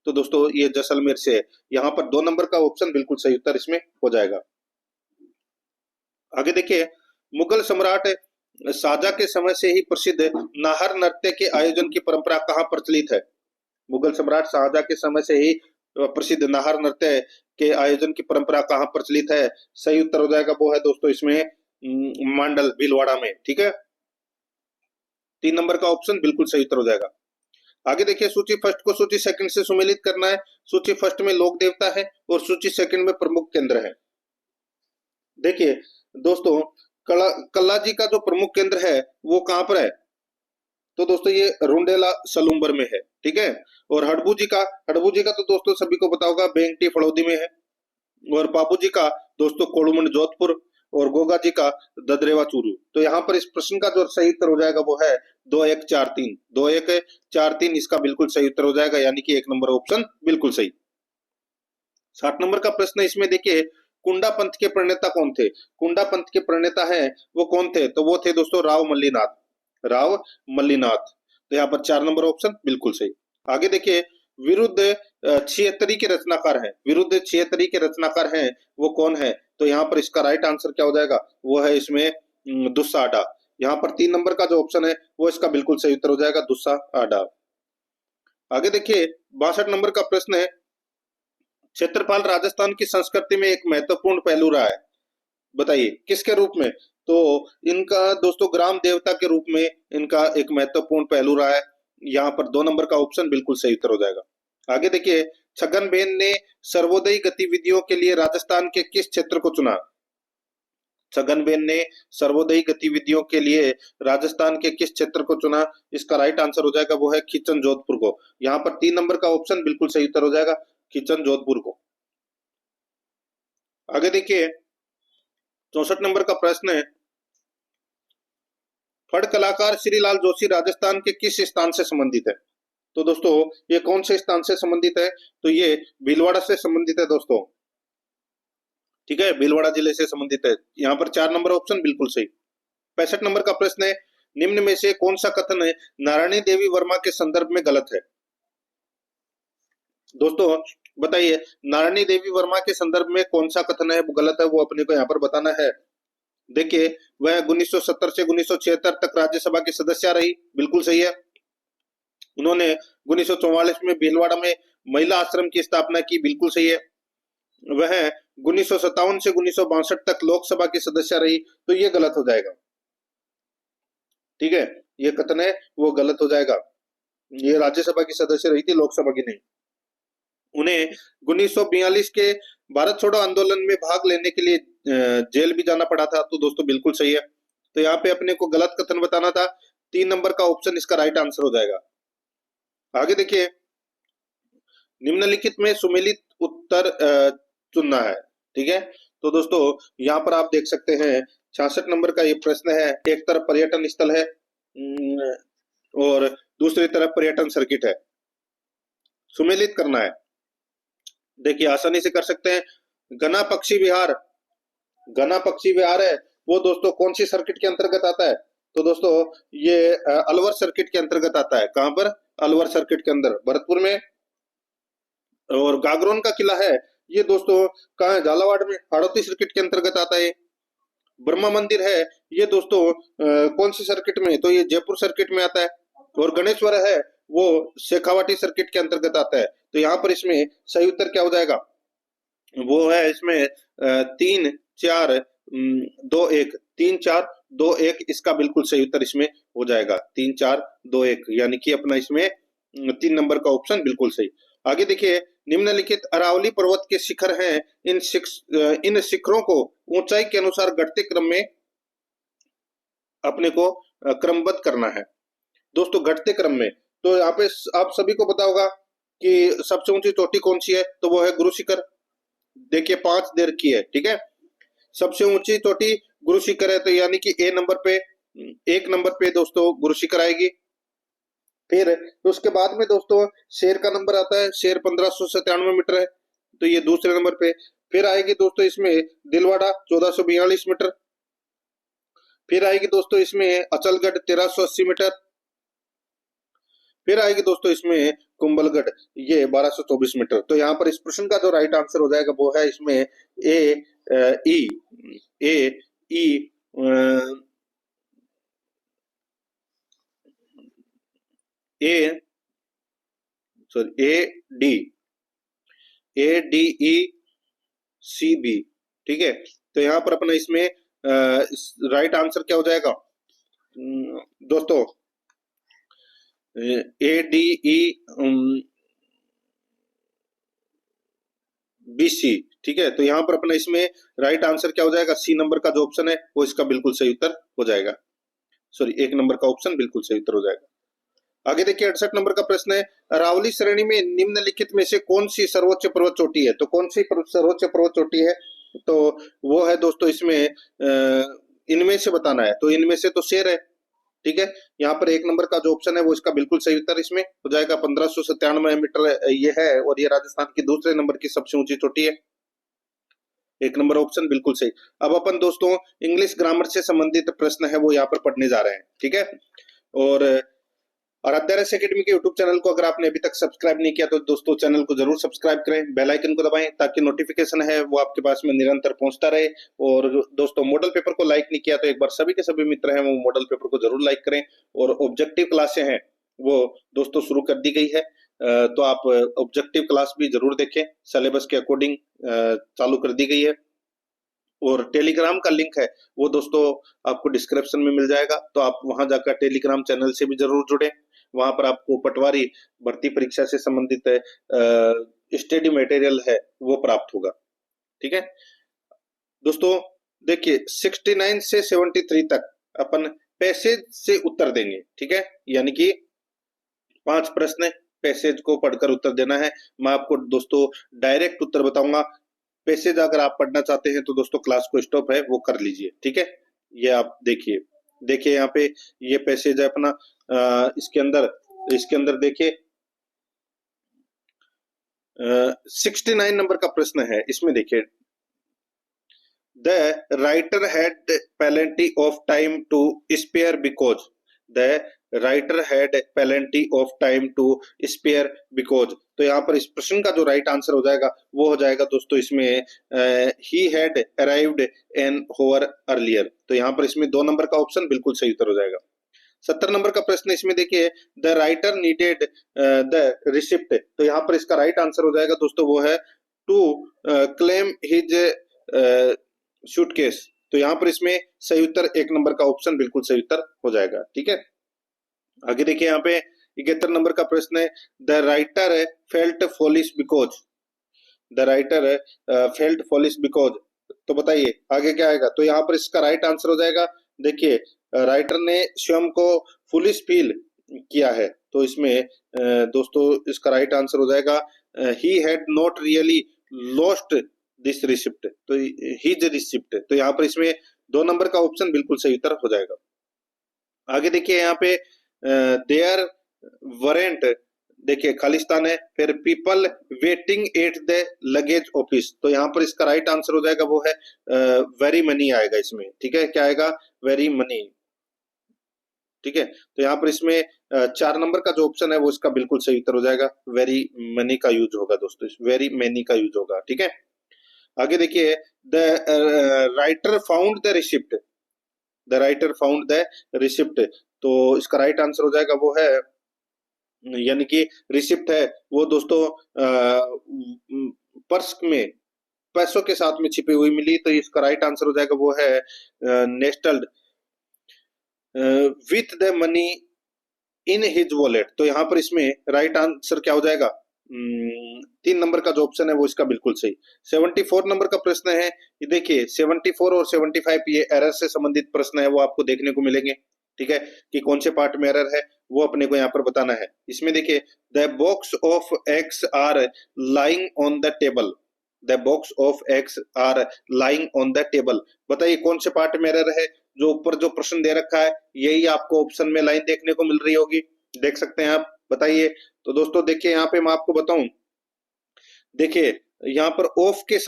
तो दोस्तों ये जैसलमेर से है। यहाँ पर 2 नंबर का ऑप्शन बिल्कुल सही उत्तर इसमें हो जाएगा। आगे देखिए, मुगल सम्राट शाहजहां के समय से ही प्रसिद्ध नाहर नृत्य के आयोजन की परंपरा कहाँ प्रचलित है? मुगल सम्राट शाहजहां के समय से ही प्रसिद्ध नाहर नृत्य के आयोजन की परंपरा कहाँ प्रचलित है? सही उत्तर हो जाएगा वो है दोस्तों इसमें मांडल भीलवाड़ा में। ठीक है, 3 नंबर का ऑप्शन बिल्कुल सही उत्तर हो जाएगा। आगे देखिए, सूची फर्स्ट को सूची सेकंड से सुमेलित करना है। सूची फर्स्ट में लोक देवता है और सूची सेकंड में प्रमुख केंद्र है। देखिए दोस्तों, कल्ला जी का जो प्रमुख केंद्र है वो कहां पर है? तो दोस्तों ये रुंडेला सलूम्बर में है। ठीक है, और हड़बू जी का तो दोस्तों सभी को पता होगा बेंगटी फड़ौदी में है, और बाबू जी का दोस्तों कोड़ुमंड जोधपुर, और गोगा जी का ददरेवा चूरू। तो यहाँ पर इस प्रश्न का जो सही उत्तर हो जाएगा वो है 2 1 4 3। 2 1 4 3 इसका बिल्कुल सही उत्तर हो जाएगा, यानी कि 1 नंबर ऑप्शन बिल्कुल सही। 60 नंबर का प्रश्न है, इसमें देखिए, कुंडा पंथ के प्रणेता कौन थे? कुंडा पंथ के प्रणेता हैं वो कौन थे? तो वो थे दोस्तों राव मल्लीनाथ। राव मल्लीनाथ। तो यहाँ पर 4 नंबर ऑप्शन बिल्कुल सही। आगे देखिए, विरुद्ध छियत्तरी के रचनाकार हैं। विरुद्ध छियत्तरी के रचनाकार हैं वो कौन है? तो यहाँ पर इसका राइट आंसर क्या हो जाएगा? वो है इसमें दुस्सा आडा। यहाँ पर 3 नंबर का जो ऑप्शन है वो इसका बिल्कुल सही उत्तर हो जाएगा, दुस्सा आडा। आगे देखिए, 62 नंबर का प्रश्न है, क्षेत्रपाल राजस्थान की संस्कृति में एक महत्वपूर्ण पहलू रहा है, बताइए किसके रूप में? तो इनका दोस्तों ग्राम देवता के रूप में इनका एक महत्वपूर्ण पहलू रहा है। यहाँ पर 2 नंबर का ऑप्शन बिल्कुल सही उत्तर हो जाएगा। आगे देखिए, छगनबेन ने सर्वोदयी गतिविधियों के लिए राजस्थान के किस क्षेत्र को चुना? छगनबेन ने सर्वोदयी गतिविधियों के लिए राजस्थान के किस क्षेत्र को चुना? इसका राइट आंसर हो जाएगा वो है खीचन जोधपुर को। यहाँ पर 3 नंबर का ऑप्शन बिल्कुल सही उत्तर हो जाएगा, खीचन जोधपुर को। आगे देखिए, 64 नंबर का प्रश्न है, फड़ कलाकार श्रीलाल जोशी राजस्थान के किस स्थान से संबंधित है? तो दोस्तों ये कौन से स्थान से संबंधित है? तो ये भीलवाड़ा से संबंधित है दोस्तों। ठीक है, भीलवाड़ा जिले से संबंधित है। यहाँ पर 4 नंबर ऑप्शन बिल्कुल सही। 65 नंबर का प्रश्न है, निम्न में से कौन सा कथन है नारायणी देवी वर्मा के संदर्भ में गलत है? दोस्तों बताइए, नारायणी देवी वर्मा के संदर्भ में कौन सा कथन है वो गलत है, वो अपने को यहाँ पर बताना है। देखिए, वह 1970 से 1976 तक राज्यसभा की सदस्य रही, बिल्कुल सही है। उन्होंने 1944 में भीलवाड़ा में महिला आश्रम की स्थापना की, बिल्कुल सही है। वह 1957 से 1962 तक लोकसभा की सदस्य रही, तो ये गलत हो जाएगा। ठीक है, ये कथन है वो गलत हो जाएगा। ये राज्यसभा की सदस्य रही थी, लोकसभा की नहीं। उन्हें 1942 के भारत छोड़ो आंदोलन में भाग लेने के लिए जेल भी जाना पड़ा था, तो दोस्तों बिल्कुल सही है। तो यहाँ पे अपने को गलत कथन बताना था। 3 नंबर का ऑप्शन इसका राइट आंसर हो जाएगा। आगे देखिए, निम्नलिखित में सुमेलित उत्तर चुनना है। ठीक है, तो दोस्तों यहाँ पर आप देख सकते हैं 66 नंबर का ये प्रश्न है। एक तरफ पर्यटन स्थल है और दूसरी तरफ पर्यटन सर्किट है, सुमेलित करना है। देखिए आसानी से कर सकते हैं। घना पक्षी विहार, घना पक्षी विहार है वो दोस्तों कौन सी सर्किट के अंतर्गत आता है? तो दोस्तों ये अलवर सर्किट के अंतर्गत आता है। कहां पर? अलवर सर्किट के अंदर, भरतपुर में। और गागरोन का किला है ये दोस्तों कहाँ है? झालावाड़ में, हाड़ौती सर्किट के अंतर्गत आता है। ब्रह्मा मंदिर है ये दोस्तों कौन सी सर्किट में? तो ये जयपुर सर्किट में आता है। और गणेश्वर है वो शेखावाटी सर्किट के अंतर्गत आता है। तो यहाँ पर इसमें सही उत्तर क्या हो जाएगा? वो है इसमें 3 4 2 1, 3 4 2 1 इसका बिल्कुल सही उत्तर इसमें हो जाएगा। 3 4 2 1 यानी कि अपना इसमें 3 नंबर का ऑप्शन बिल्कुल सही। आगे देखिए, निम्नलिखित अरावली पर्वत के शिखर हैं, इन शिखरों को ऊंचाई के अनुसार घटते क्रम में अपने को क्रमबद्ध करना है। दोस्तों घटते क्रम में, तो यहाँ पे आप सभी को पता होगा कि सबसे ऊंची चोटी कौन सी है? तो वो है गुरु शिखर। देखिए 5 देर की है। ठीक है, सबसे ऊंची चोटी गुरु शिखर है, तो यानी कि एक नंबर पे दोस्तों गुरु शिखर आएगी। फिर उसके बाद में दोस्तों शेर का नंबर आता है, शेर 1597 मीटर है, तो ये दूसरे नंबर पे। फिर आएगी दोस्तों इसमें दिलवाड़ा 1442 मीटर। फिर आएगी दोस्तों इसमें अचलगढ़ 1380 मीटर। फिर आएगी दोस्तों इसमें कुंभलगढ़ ये 1224 मीटर। तो यहाँ पर इस प्रश्न का जो राइट आंसर हो जाएगा वो है इसमें ए डी ई सी बी। ठीक है, तो यहाँ पर अपना इसमें राइट आंसर क्या हो जाएगा दोस्तों? A D E B C. ठीक है, तो यहाँ पर अपना इसमें राइट आंसर क्या हो जाएगा? सी नंबर का जो ऑप्शन है वो इसका बिल्कुल सही उत्तर हो जाएगा। सॉरी, 1 नंबर का ऑप्शन बिल्कुल सही उत्तर हो जाएगा। आगे देखिए 68 नंबर का प्रश्न है, अरावली श्रेणी में निम्नलिखित में से कौन सी सर्वोच्च पर्वत चोटी है? तो कौन सी सर्वोच्च पर्वत चोटी है? तो वो है दोस्तों इसमें इनमें से बताना है। तो इनमें से तो शेर है। ठीक है, यहाँ पर 1 नंबर का जो ऑप्शन है वो इसका बिल्कुल सही उत्तर इसमें हो जाएगा। 1597 मीटर ये है और ये राजस्थान की दूसरे नंबर की सबसे ऊंची चोटी है। 1 नंबर ऑप्शन बिल्कुल सही। अब अपन दोस्तों इंग्लिश ग्रामर से संबंधित प्रश्न है वो यहाँ पर पढ़ने जा रहे हैं। ठीक है, और आराध्या रस एकेडमी के यूट्यूब चैनल को अगर आपने अभी तक सब्सक्राइब नहीं किया तो दोस्तों चैनल को जरूर सब्सक्राइब करें, बेल आइकन को दबाएं ताकि नोटिफिकेशन है वो आपके पास में निरंतर पहुंचता रहे। और दोस्तों मॉडल पेपर को लाइक नहीं किया तो एक बार सभी के सभी मित्र हैं वो मॉडल पेपर को जरूर लाइक करें। और ऑब्जेक्टिव क्लासें हैं वो दोस्तों शुरू कर दी गई है, तो आप ऑब्जेक्टिव क्लास भी जरूर देखें, सिलेबस के अकॉर्डिंग चालू कर दी गई है। और टेलीग्राम का लिंक है वो दोस्तों आपको डिस्क्रिप्शन में मिल जाएगा, तो आप वहां जाकर टेलीग्राम चैनल से भी जरूर जुड़े। वहां पर आपको पटवारी भर्ती परीक्षा से संबंधित स्टडी मटेरियल है वो प्राप्त होगा। ठीक है दोस्तों, देखिए 69 से 73 तक अपन पैसेज से उत्तर देंगे। ठीक है, यानी कि 5 प्रश्न पैसेज को पढ़कर उत्तर देना है। मैं आपको दोस्तों डायरेक्ट उत्तर बताऊंगा। पैसेज अगर आप पढ़ना चाहते हैं तो दोस्तों क्लास को स्टॉप है वो कर लीजिए। ठीक है, ये आप देखिए देखिए यहाँ पे ये पैसेज है अपना, इसके अंदर देखिए 69 नंबर का प्रश्न है। इसमें देखिए the writer had plenty of time to spare because the writer had plenty of time to spare because तो यहाँ पर इस प्रश्न का जो राइट आंसर हो जाएगा वो हो जाएगा दोस्तों इसमें he had arrived an hour earlier। तो यहाँ पर इसमें 2 नंबर का ऑप्शन बिल्कुल सही उत्तर हो जाएगा। 70 नंबर का प्रश्न इसमें देखिए the writer needed the receipt. तो यहाँ पर इसका राइट आंसर हो जाएगा दोस्तों वो है टू क्लेम हिज सूटकेस। तो यहाँ पर इसमें सही उत्तर 1 नंबर का ऑप्शन बिल्कुल सही उत्तर हो जाएगा। ठीक है, आगे देखिए यहाँ पे 71 नंबर का प्रश्न है the writer felt foolish because. The writer felt foolish because. तो बताइए आगे क्या आएगा। तो यहाँ पर इसका राइट आंसर हो जाएगा, देखिए राइटर ने स्वयं को फुलिश फील किया है। तो इसमें दोस्तों इसका राइट आंसर हो जाएगा he had not really lost this receipt. तो हिज रिसिप्ट। तो यहाँ पर इसमें 2 नंबर का ऑप्शन बिल्कुल सही उत्तर हो जाएगा। आगे देखिए यहाँ पे देयर वरेंट, देखिए खालिस्तान है, फिर people waiting at the luggage office. तो यहाँ पर इसका राइट आंसर हो जाएगा वो है वेरी मनी आएगा इसमें। ठीक है, क्या आएगा, वेरी मनी। ठीक है, तो यहाँ पर इसमें 4 नंबर का जो ऑप्शन है वो इसका बिल्कुल सही उत्तर हो जाएगा, वेरी मनी का यूज होगा दोस्तों, वेरी मैनी का यूज होगा। ठीक है, आगे देखिए the writer found the receipt. The writer found the receipt. तो इसका राइट आंसर हो जाएगा वो है, यानी कि रिसिप्ट है वो दोस्तों पर्स में पैसों के साथ में छिपी हुई मिली। तो इसका राइट आंसर हो जाएगा वो है nestled with the money in his wallet. तो यहाँ पर इसमें राइट आंसर क्या हो जाएगा, 3 नंबर का जो ऑप्शन है वो इसका बिल्कुल सही। 74 नंबर का प्रश्न है, ये देखिए 74 और 75 ये एरर से संबंधित प्रश्न है, वो आपको देखने को मिलेंगे। ठीक है, कि कौन से पार्ट में एरर है वो अपने को यहाँ पर बताना है। इसमें देखिए the box of eggs are lying on the table. The box of eggs are lying on the table. बताइए कौन से पार्ट में एरर है। जो ऊपर जो प्रश्न दे रखा है यही आपको ऑप्शन में लाइन देखने को मिल रही होगी, देख सकते हैं आप, बताइए। तो दोस्तों देखिए यहाँ पे मैं आपको बताऊं, देखिए यहाँ पर ऑफ के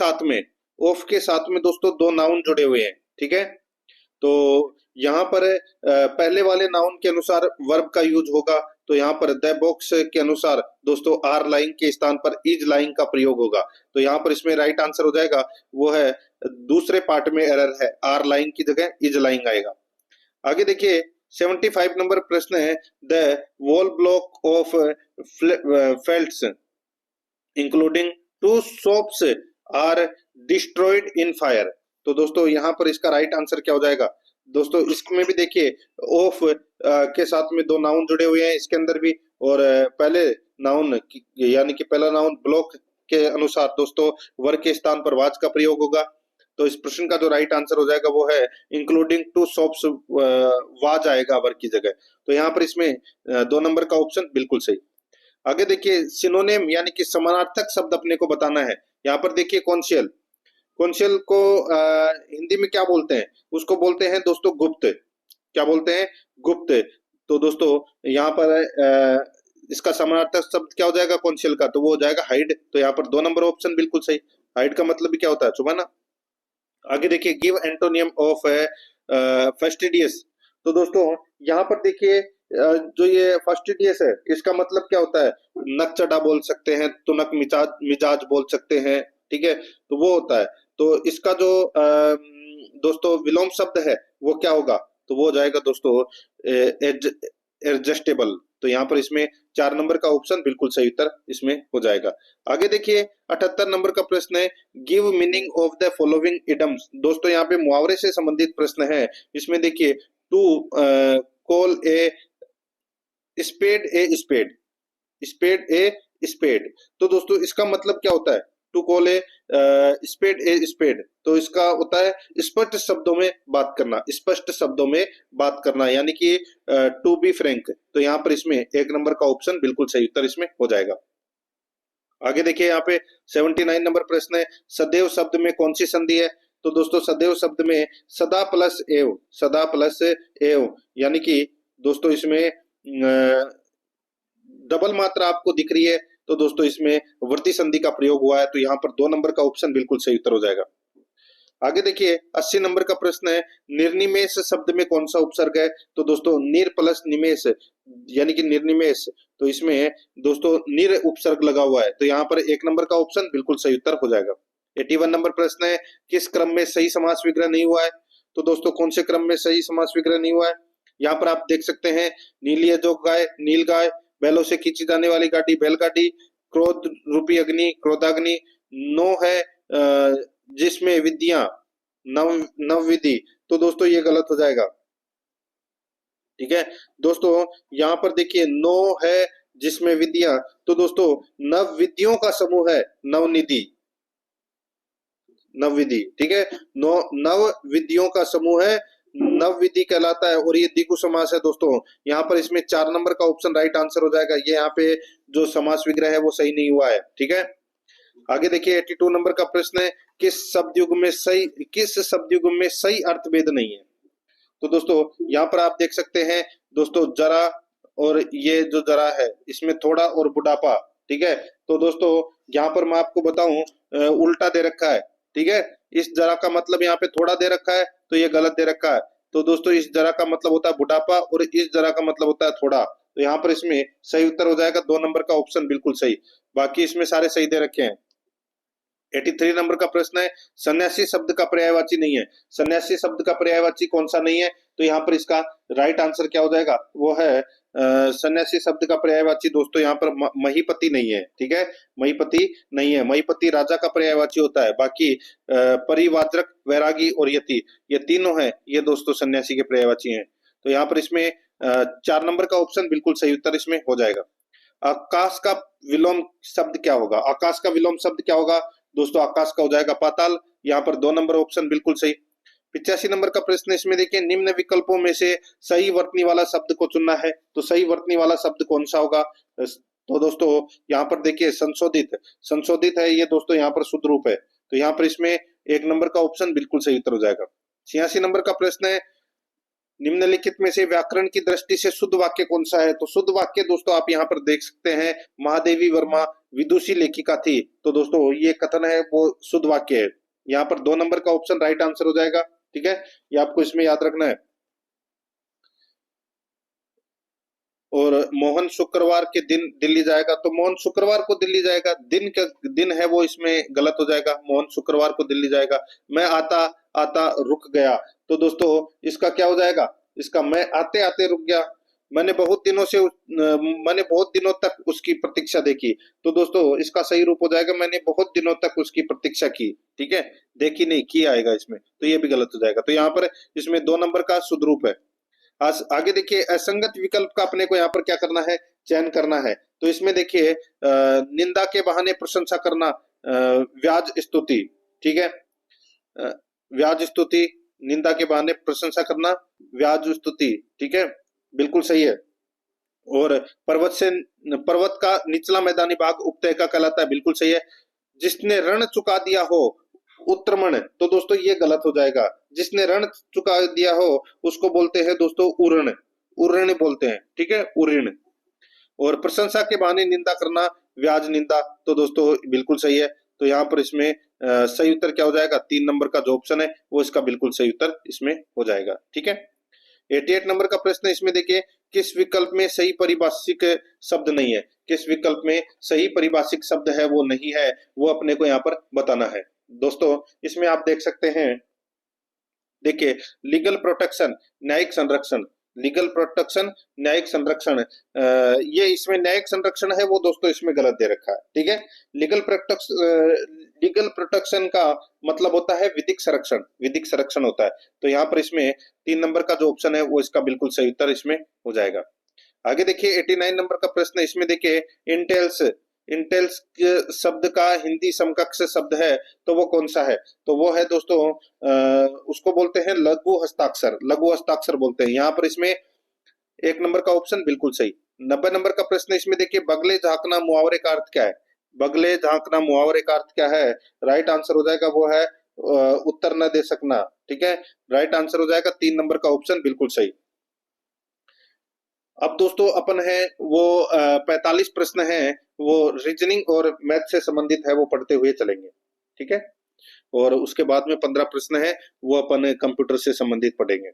साथ में दोस्तों 2 नाउन जुड़े हुए हैं। ठीक है, तो यहाँ पर पहले वाले नाउन के अनुसार वर्ब का यूज होगा। तो यहाँ पर द बॉक्स के अनुसार दोस्तों आर लाइंग के स्थान पर इज लाइंग का प्रयोग होगा। तो यहाँ पर इसमें राइट आंसर हो जाएगा वो है दूसरे पार्ट में एरर है, आर लाइंग की जगह इज लाइंग आएगा। आगे देखिए 75 नंबर प्रश्न है the whole block of flats including 2 shops are destroyed in fire. तो दोस्तों यहाँ पर इसका राइट आंसर क्या हो जाएगा। दोस्तों इसमें भी देखिए ऑफ के साथ में 2 नाउन जुड़े हुए हैं इसके अंदर भी, और पहले नाउन यानी कि पहला नाउन ब्लॉक के अनुसार दोस्तों वर्ग के स्थान पर वाज का प्रयोग होगा। तो इस प्रश्न का जो राइट आंसर हो जाएगा वो है इंक्लूडिंग 2 शॉप्स, वाज आएगा वर्ग की जगह। तो यहाँ पर इसमें 2 नंबर का ऑप्शन बिल्कुल सही। आगे देखिए सिनोनिम यानी कि समानार्थक शब्द अपने को बताना है। यहाँ पर देखिए कॉन्शियल, कॉन्शियल को हिंदी में क्या बोलते हैं, उसको बोलते हैं दोस्तों गुप्त। क्या बोलते हैं, गुप्त। तो दोस्तों यहाँ पर इसका समानार्थक शब्द क्या हो जाएगा कॉन्शियल का, तो वो हो जाएगा हाइड। तो यहाँ पर 2 नंबर ऑप्शन बिल्कुल सही। हाइड का मतलब भी क्या होता है, छुपाना। आगे देखिए गिव एंटोनियम ऑफ फेस्टिडियस। तो दोस्तों यहाँ पर देखिए जो ये फास्टिडियस है इसका मतलब क्या होता है, नकचढ़ा बोल सकते हैं, तुनक मिजाज बोल सकते हैं। ठीक है, तो वो होता है। तो इसका जो दोस्तों विलोम शब्द है वो क्या होगा, तो वो हो जाएगा दोस्तों एडजस्टेबल। तो यहाँ पर इसमें 4 नंबर का ऑप्शन बिल्कुल सही उत्तर इसमें हो जाएगा। आगे देखिए 78 नंबर का प्रश्न है give meaning of the following idioms. दोस्तों यहाँ पे मुहावरे से संबंधित प्रश्न है। इसमें देखिए to call a spade a spade, spade a spade. तो दोस्तों इसका मतलब क्या होता है, to call a spade a spade. तो इसका होता है स्पष्ट शब्दों में बात करना, स्पष्ट शब्दों में बात करना, यानी कि टू बी फ्रैंक। तो यहाँ पर इसमें 1 नंबर का ऑप्शन बिल्कुल सही उत्तर इसमें हो जाएगा। आगे देखिए यहाँ पे 79 नंबर प्रश्न है सदैव शब्द में कौन सी संधि है। तो दोस्तों सदैव शब्द में सदा प्लस एव, सदा प्लस एव, यानी कि दोस्तों इसमें डबल मात्रा आपको दिख रही है, तो दोस्तों इसमें वृद्धि संधि का प्रयोग हुआ है, तो यहाँ पर 2 नंबर का ऑप्शन बिल्कुल सही उत्तर हो जाएगा। आगे देखिए 80 नंबर का प्रश्न है, निर्निमेष शब्द में कौन सा उपसर्ग है? तो दोस्तों निर प्लस निमेष, यानी कि निर्निमेष, तो इसमें दोस्तों निर उपसर्ग लगा हुआ है, तो यहाँ पर 1 नंबर का ऑप्शन बिल्कुल सही उत्तर हो जाएगा। 81 नंबर प्रश्न है, किस क्रम में सही समास विग्रह नहीं हुआ है? तो दोस्तों कौन से क्रम में सही समास विग्रह नहीं हुआ है? यहाँ पर आप देख सकते हैं, नीलिय जो गाय नील गाय, बैलों से खींची जाने वाली गाड़ी बैलगाड़ी, क्रोध रूपी अग्नि क्रोधाग्नि, नो है जिसमें विद्या नव नवविधि, तो दोस्तों ये गलत हो जाएगा। ठीक है दोस्तों, यहाँ पर देखिए नो है जिसमें विद्या, तो दोस्तों नव विधियों का समूह है नवनिधि, नवविधि। ठीक है, नव विधियों का समूह है नवविधि कहलाता है, और ये द्विगु समास है दोस्तों। यहाँ पर इसमें 4 नंबर का ऑप्शन राइट आंसर हो जाएगा। ये यहाँ पे जो समास विग्रह है वो सही नहीं हुआ है। ठीक है, आगे देखिए 82 नंबर का प्रश्न है, किस शब्द युग में सही अर्थ भेद नहीं है? तो दोस्तों यहाँ पर आप देख सकते हैं दोस्तों जरा, और ये जो जरा है इसमें थोड़ा और बुढ़ापा। ठीक है, तो दोस्तों यहाँ पर मैं आपको बताऊं उल्टा दे रखा है। ठीक है, इस जरा का मतलब यहाँ पे थोड़ा दे रखा है, तो ये गलत दे रखा है। तो दोस्तों इस जरा का मतलब होता है बुढ़ापा, और इस जरा का मतलब होता है थोड़ा, तो यहाँ पर इसमें सही उत्तर हो जाएगा 2 नंबर का ऑप्शन बिल्कुल सही। बाकी इसमें सारे सही दे रखे हैं। 83 नंबर का प्रश्न है, सन्यासी शब्द का पर्यायवाची नहीं है। सन्यासी शब्द का पर्यायवाची कौन सा नहीं है? तो यहाँ पर इसका राइट आंसर क्या हो जाएगा? वो है सन्यासी शब्द का पर्यायवाची दोस्तों यहाँ पर महीपति नहीं है। ठीक है, महीपति नहीं है। महीपति राजा का पर्यायवाची होता है। बाकी परिवाद्रक, वैरागी और यति, ये तीनों हैं, ये दोस्तों सन्यासी के पर्यायवाची हैं। तो यहाँ पर इसमें 4 नंबर का ऑप्शन बिल्कुल सही उत्तर इसमें हो जाएगा। आकाश का विलोम शब्द क्या होगा? आकाश का विलोम शब्द क्या होगा? दोस्तों आकाश का हो जाएगा पाताल। यहाँ पर 2 नंबर ऑप्शन बिल्कुल सही। 85 नंबर का प्रश्न इसमें देखिए, निम्न विकल्पों में से सही वर्तनी वाला शब्द को चुनना है, तो सही वर्तनी वाला शब्द कौन सा होगा? तो दोस्तों यहाँ पर देखिए संशोधित, संशोधित है ये दोस्तों, यहाँ पर शुद्ध रूप है, तो यहाँ पर इसमें 1 नंबर का ऑप्शन बिल्कुल सही उत्तर हो जाएगा। 86 नंबर का प्रश्न है, निम्नलिखित में से व्याकरण की दृष्टि से शुद्ध वाक्य कौन सा है? तो शुद्ध वाक्य दोस्तों आप यहाँ पर देख सकते हैं, महादेवी वर्मा विदुषी लेखिका थी, तो दोस्तों ये कथन है वो शुद्ध वाक्य है। यहाँ पर 2 नंबर का ऑप्शन राइट आंसर हो जाएगा। ठीक है, ये आपको इसमें याद रखना है। और मोहन शुक्रवार के दिन दिल्ली जाएगा, तो मोहन शुक्रवार को दिल्ली जाएगा, दिन का दिन है वो इसमें गलत हो जाएगा। मोहन शुक्रवार को दिल्ली जाएगा। मैं आता आता रुक गया, तो दोस्तों इसका क्या हो जाएगा? इसका मैं आते आते रुक गया। मैंने बहुत दिनों तक उसकी प्रतीक्षा देखी, तो दोस्तों इसका सही रूप हो जाएगा, मैंने बहुत दिनों तक उसकी प्रतीक्षा की। ठीक है, देखी नहीं की आएगा इसमें, तो ये भी गलत हो जाएगा। तो यहाँ पर इसमें 2 नंबर का शुद्ध रूप है। आगे देखिए असंगत विकल्प का अपने को यहाँ पर क्या करना है? चयन करना है। तो इसमें देखिए निंदा के बहाने प्रशंसा करना, व्याज स्तुति। ठीक है, व्याज स्तुति, निंदा के बहाने प्रशंसा करना, व्याज स्तुति। ठीक है, बिल्कुल सही है। और पर्वत का निचला मैदानी भाग उपतय का कहलाता है, बिल्कुल सही है। जिसने ऋण चुका दिया हो उत्तरमण, तो दोस्तों ये गलत हो जाएगा। जिसने ऋण चुका दिया हो उसको बोलते हैं दोस्तों उऋण, उऋण बोलते हैं। ठीक है, उऋण। और प्रशंसा के बहाने निंदा करना, व्याज निंदा, तो दोस्तों बिल्कुल सही है। तो यहाँ पर इसमें सही उत्तर क्या हो जाएगा? 3 नंबर का जो ऑप्शन है वो इसका बिल्कुल सही उत्तर इसमें हो जाएगा। ठीक है, 88 नंबर का प्रश्न इसमें देखिए, किस विकल्प में सही परिभाषिक शब्द नहीं है? किस विकल्प में सही परिभाषिक शब्द है वो नहीं है, वो अपने को यहाँ पर बताना है। दोस्तों इसमें आप देख सकते हैं, देखिए लीगल प्रोटेक्शन, न्यायिक संरक्षण, लीगल प्रोटेक्शन, न्यायिक संरक्षण, ये इसमें न्यायिक संरक्षण है वो दोस्तों इसमें गलत दे रखा है। ठीक है, लीगल प्रोटेक्शन का मतलब होता है विधिक संरक्षण, विधिक संरक्षण होता है। तो यहाँ पर इसमें 3 नंबर का जो ऑप्शन है वो इसका बिल्कुल सही उत्तर इसमें हो जाएगा। आगे देखिए 89 नंबर का प्रश्न, इसमें देखिए इंटेल्स, इंटेल्स शब्द का हिंदी समकक्ष शब्द है, तो वो कौन सा है? तो वो है दोस्तों उसको बोलते हैं लघु हस्ताक्षर, लघु हस्ताक्षर बोलते हैं। यहाँ पर इसमें 1 नंबर का ऑप्शन बिल्कुल सही। 90 नंबर का प्रश्न इसमें देखिए, बगले झांकना मुहावरे का अर्थ क्या है? बगले झांकना मुहावरे का अर्थ क्या है? राइट आंसर हो जाएगा वो है उत्तर न दे सकना। ठीक है, राइट आंसर हो जाएगा 3 नंबर का ऑप्शन बिल्कुल सही। अब दोस्तों अपन है वो 45 प्रश्न है वो रीजनिंग और मैथ से संबंधित है, वो पढ़ते हुए चलेंगे। ठीक है, और उसके बाद में 15 प्रश्न है वो अपन कंप्यूटर से संबंधित पढ़ेंगे।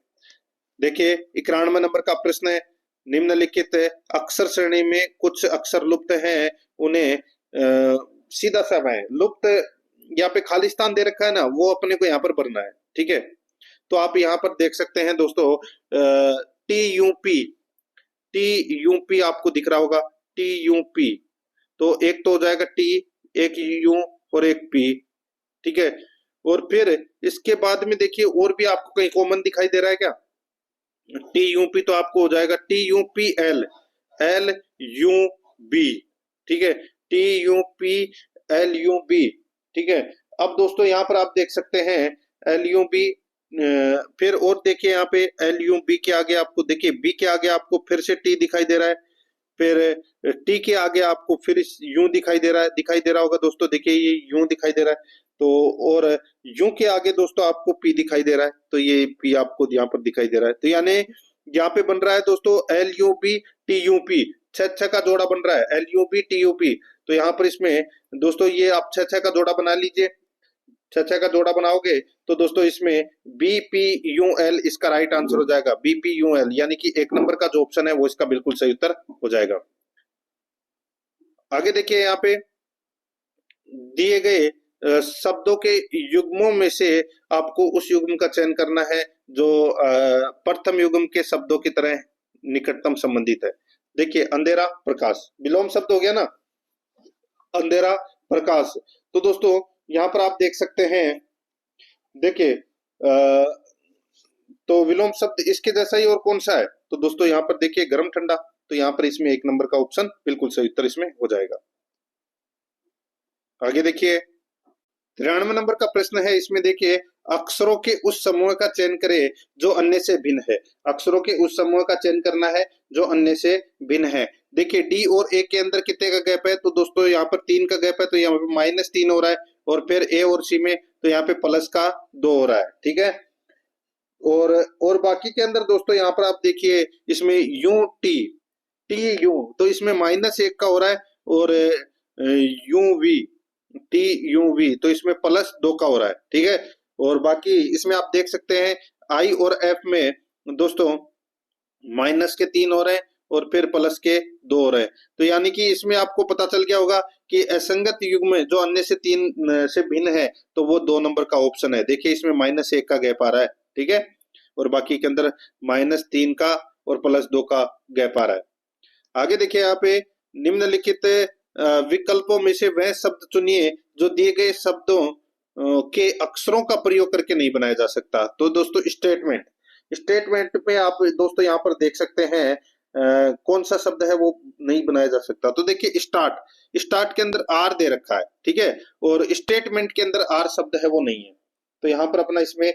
देखिए 91 नंबर का प्रश्न है, निम्नलिखित अक्षर श्रेणी में कुछ अक्षर लुप्त हैं, उन्हें सीधा सा है लुप्त, यहाँ पे खाली स्थान दे रखा है ना, वो अपने को यहाँ पर भरना है। ठीक है, तो आप यहाँ पर देख सकते हैं दोस्तों टी आपको दिख रहा होगा, टी, तो एक तो हो जाएगा टी, एक यू और एक पी। ठीक है, और फिर इसके बाद में देखिए और भी आपको कहीं कॉमन दिखाई दे रहा है क्या? टी तो आपको हो जाएगा TUPL, LUB। ठीक है, TUPLUB। ठीक है, अब दोस्तों यहाँ पर आप देख सकते हैं LUB, फिर और देखिए यहाँ पे LUB के आगे आपको देखिए बी के आगे आपको फिर से टी दिखाई दे रहा है, फिर टी के आगे आपको फिर यू दिखाई दे रहा होगा दोस्तों, देखिए ये यू दिखाई दे रहा है, तो और यू के आगे दोस्तों आपको पी दिखाई दे रहा है, तो ये पी आपको यहाँ पर दिखाई दे रहा है। तो यानी यहाँ पे बन रहा है दोस्तों LUB TUP, छह का जोड़ा बन रहा है LUB TUP। तो यहाँ पर इसमें दोस्तों ये आप छह का जोड़ा बना लीजिए, छह का जोड़ा बनाओगे तो दोस्तों इसमें BPUL इसका राइट आंसर हो जाएगा, BPUL, यानी कि 1 नंबर का जो ऑप्शन है वो इसका बिल्कुल सही उत्तर हो जाएगा। आगे देखिए यहाँ पे दिए गए शब्दों के युग्मों में से आपको उस युग्म का चयन करना है जो प्रथम युग्म के शब्दों की तरह निकटतम संबंधित है। देखिए अंधेरा प्रकाश विलोम शब्द हो गया ना, अंधेरा प्रकाश। तो दोस्तों यहाँ पर आप देख सकते हैं, देखिए तो विलोम शब्द इसके जैसा ही और कौन सा है, तो दोस्तों यहाँ पर देखिए गर्म ठंडा, तो यहाँ पर इसमें 1 नंबर का ऑप्शन बिल्कुल सही उत्तर इसमें हो जाएगा। आगे देखिए 93 नंबर का प्रश्न है, इसमें देखिए अक्षरों के उस समूह का चयन करें जो अन्य से भिन्न है। अक्षरों के उस समूह का चयन करना है जो अन्य से भिन्न है। देखिए डी और ए के अंदर कितने का गैप है, तो दोस्तों यहाँ पर 3 का गैप है, तो यहाँ पर -3 हो रहा है, और फिर ए और सी में तो यहाँ पे +2 हो रहा है। ठीक है, और बाकी के अंदर दोस्तों यहाँ पर आप देखिए इसमें यू तो इसमें -1 का हो रहा है, और TUV तो इसमें +2 का हो रहा है। ठीक है, और बाकी इसमें आप देख सकते हैं आई और एफ में दोस्तों -3 हो रहे हैं और फिर +2 हो रहे हैं। तो यानी कि इसमें आपको पता चल गया होगा कि असंगत युग्म में जो अन्य से 3 से भिन्न है तो वो 2 नंबर का ऑप्शन है। देखिए इसमें -1 का गैप आ रहा है। ठीक है, और बाकी के अंदर -3 का और +2 का गैप आ रहा है। आगे देखिए यहाँ पे निम्नलिखित विकल्पों में से वह शब्द चुनिए जो दिए गए शब्दों के अक्षरों का प्रयोग करके नहीं बनाया जा सकता। तो दोस्तों स्टेटमेंट में आप दोस्तों यहाँ पर देख सकते हैं कौन सा शब्द है वो नहीं बनाया जा सकता। तो देखिए स्टार्ट के अंदर आर दे रखा है, ठीक है, और स्टेटमेंट के अंदर आर शब्द है वो नहीं है, तो यहाँ पर अपना इसमें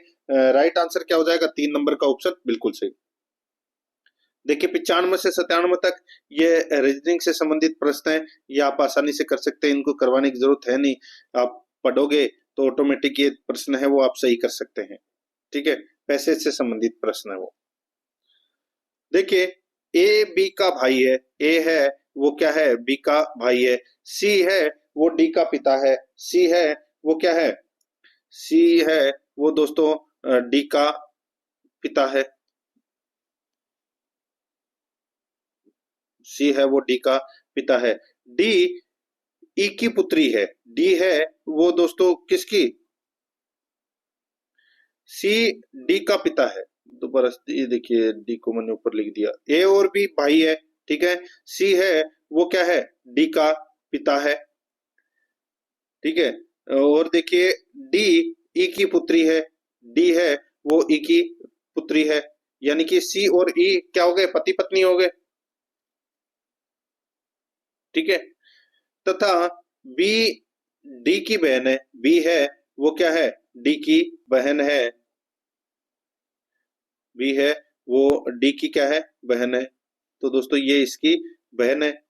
राइट आंसर क्या हो जाएगा, 3 नंबर का ऑप्शन बिल्कुल सही। देखिए 95 से 97 तक ये रीजनिंग से संबंधित प्रश्न है, ये आप आसानी से कर सकते हैं, इनको करवाने की जरूरत है नहीं, आप पढ़ोगे तो ऑटोमेटिक ये प्रश्न है वो आप सही कर सकते हैं। ठीक है, पैसेज से संबंधित प्रश्न है वो। देखिए ए बी का भाई है, ए है वो क्या है, बी का भाई है, सी है वो डी का पिता है, सी है वो क्या है, सी है वो दोस्तों डी का पिता है, सी है वो डी का पिता है, डी ई की पुत्री है, डी है वो दोस्तों किसकी, सी डी का पिता है। दोबारा ये देखिए डी को मैंने ऊपर लिख दिया, ए और बी भाई है, ठीक है, सी है वो क्या है, डी का पिता है, ठीक है, और देखिए डी ई की पुत्री है, डी है वो ई की पुत्री है, यानी कि सी और ई क्या हो गए, पति पत्नी हो गए। ठीक है, तथा बी डी की बहन है, बी है वो क्या है, डी की बहन है, बी है वो डी की क्या है, बहन है, तो दोस्तों ये इसकी बहन है।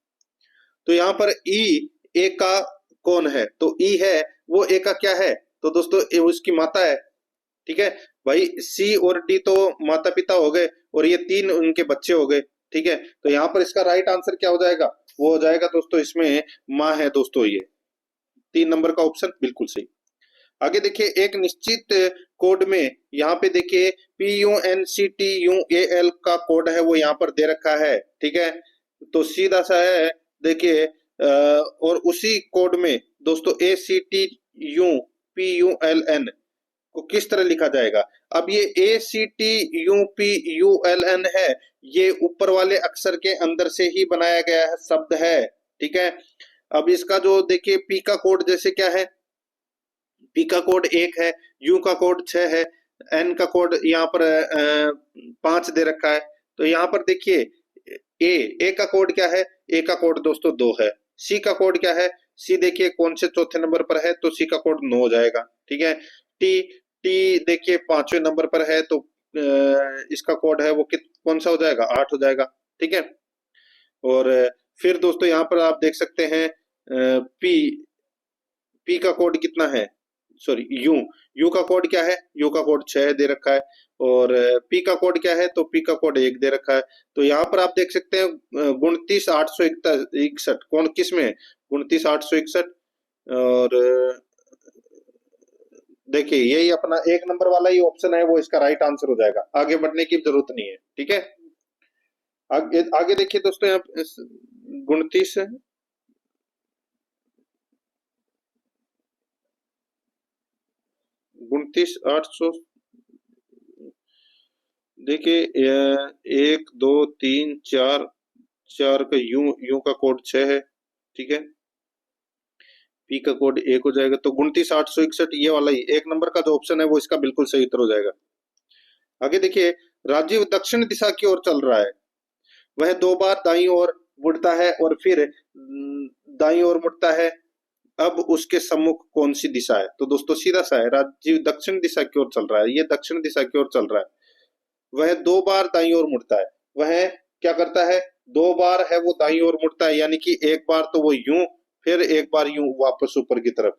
तो यहाँ पर ई ए का कौन है, तो ई है वो ए का क्या है, तो दोस्तों ये उसकी माता है। ठीक है भाई, सी और डी तो माता पिता हो गए और ये तीन उनके बच्चे हो गए। ठीक है, तो यहाँ पर इसका राइट आंसर क्या हो जाएगा, वो हो जाएगा दोस्तों इसमें माँ है दोस्तों, ये 3 नंबर का ऑप्शन बिल्कुल सही। आगे देखिए, एक निश्चित कोड में यहाँ पे देखिए PUNCTUAL का कोड है वो यहाँ पर दे रखा है। ठीक है, तो सीधा सा है देखिए, और उसी कोड में दोस्तों ACTUPULN को किस तरह लिखा जाएगा। अब ये ACTUPULN है, ये ऊपर वाले अक्षर के अंदर से ही बनाया गया है शब्द है। ठीक है, अब इसका जो देखिए पी का कोड जैसे क्या है, पी का कोड 1 है, यू का कोड 6 है, एन का कोड यहाँ पर 5 दे रखा है। तो यहाँ पर देखिए ए का कोड क्या है, ए का कोड दोस्तों 2 है। सी का कोड क्या है, सी देखिए कौन से चौथे नंबर पर है, तो सी का कोड 9 हो जाएगा। ठीक है, टी टी देखिए 5वें नंबर पर है, तो इसका कोड है वो कौन सा हो जाएगा, 8 हो जाएगा। ठीक है, और फिर दोस्तों यहाँ पर आप देख सकते हैं पी पी का कोड कितना है, सॉरी यू का कोड क्या है, यू का कोड 6 दे रखा है, और पी का कोड क्या है, तो पी का कोड 1 दे रखा है। तो यहाँ पर आप देख सकते हैं 29,861 कौन किस में है, 29,861, और देखिए यही अपना 1 नंबर वाला ही ऑप्शन है वो इसका राइट आंसर हो जाएगा, आगे बढ़ने की जरूरत नहीं है। ठीक है, आगे आगे देखिए दोस्तों, यहाँ 29,800 देखिए 1 2 3 4 4 का यू का कोड 6 है। ठीक है, पी का कोड 1 हो जाएगा, तो 29,861 ये वाला ही 1 नंबर का जो ऑप्शन है वो इसका बिल्कुल सही उत्तर हो जाएगा। आगे देखिए, राजीव दक्षिण दिशा की ओर चल रहा है, वह 2 बार दाईं ओर मुड़ता है और फिर दाईं ओर मुड़ता है, अब उसके सम्मुख कौन सी दिशा है। तो दोस्तों सीधा सा है, राजीव दक्षिण दिशा की ओर चल रहा है, ये दक्षिण दिशा की ओर चल रहा है, वह 2 बार दाईं ओर मुड़ता है, वह क्या करता है, 2 बार है वो दाईं ओर मुड़ता है, यानी कि एक बार तो वो यूं, फिर एक बार यूं वापस ऊपर की तरफ।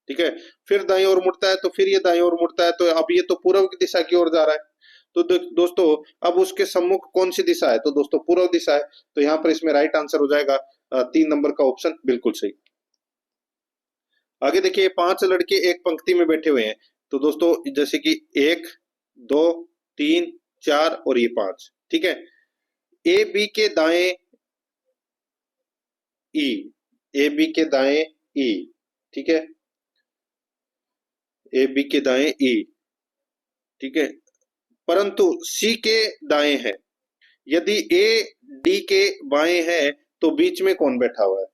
ठीक है, फिर दाईं ओर मुड़ता है, तो फिर ये दाईं ओर मुड़ता है, तो अब ये तो पूर्व की दिशा की ओर जा रहा है। तो दोस्तों अब उसके सम्मुख कौन सी दिशा है, तो दोस्तों पूर्व दिशा है। तो यहाँ पर इसमें राइट आंसर हो जाएगा 3 नंबर का ऑप्शन बिल्कुल सही। आगे देखिए, 5 लड़के एक पंक्ति में बैठे हुए हैं, तो दोस्तों जैसे कि 1 2 3 4 और ये 5। ठीक है, ए बी के दाएं ई, ए बी के दाएं ई। ठीक है, ए बी के दाएं ई। ठीक है, परंतु सी के दाएं है, यदि ए डी के बाएं है तो बीच में कौन बैठा हुआ है,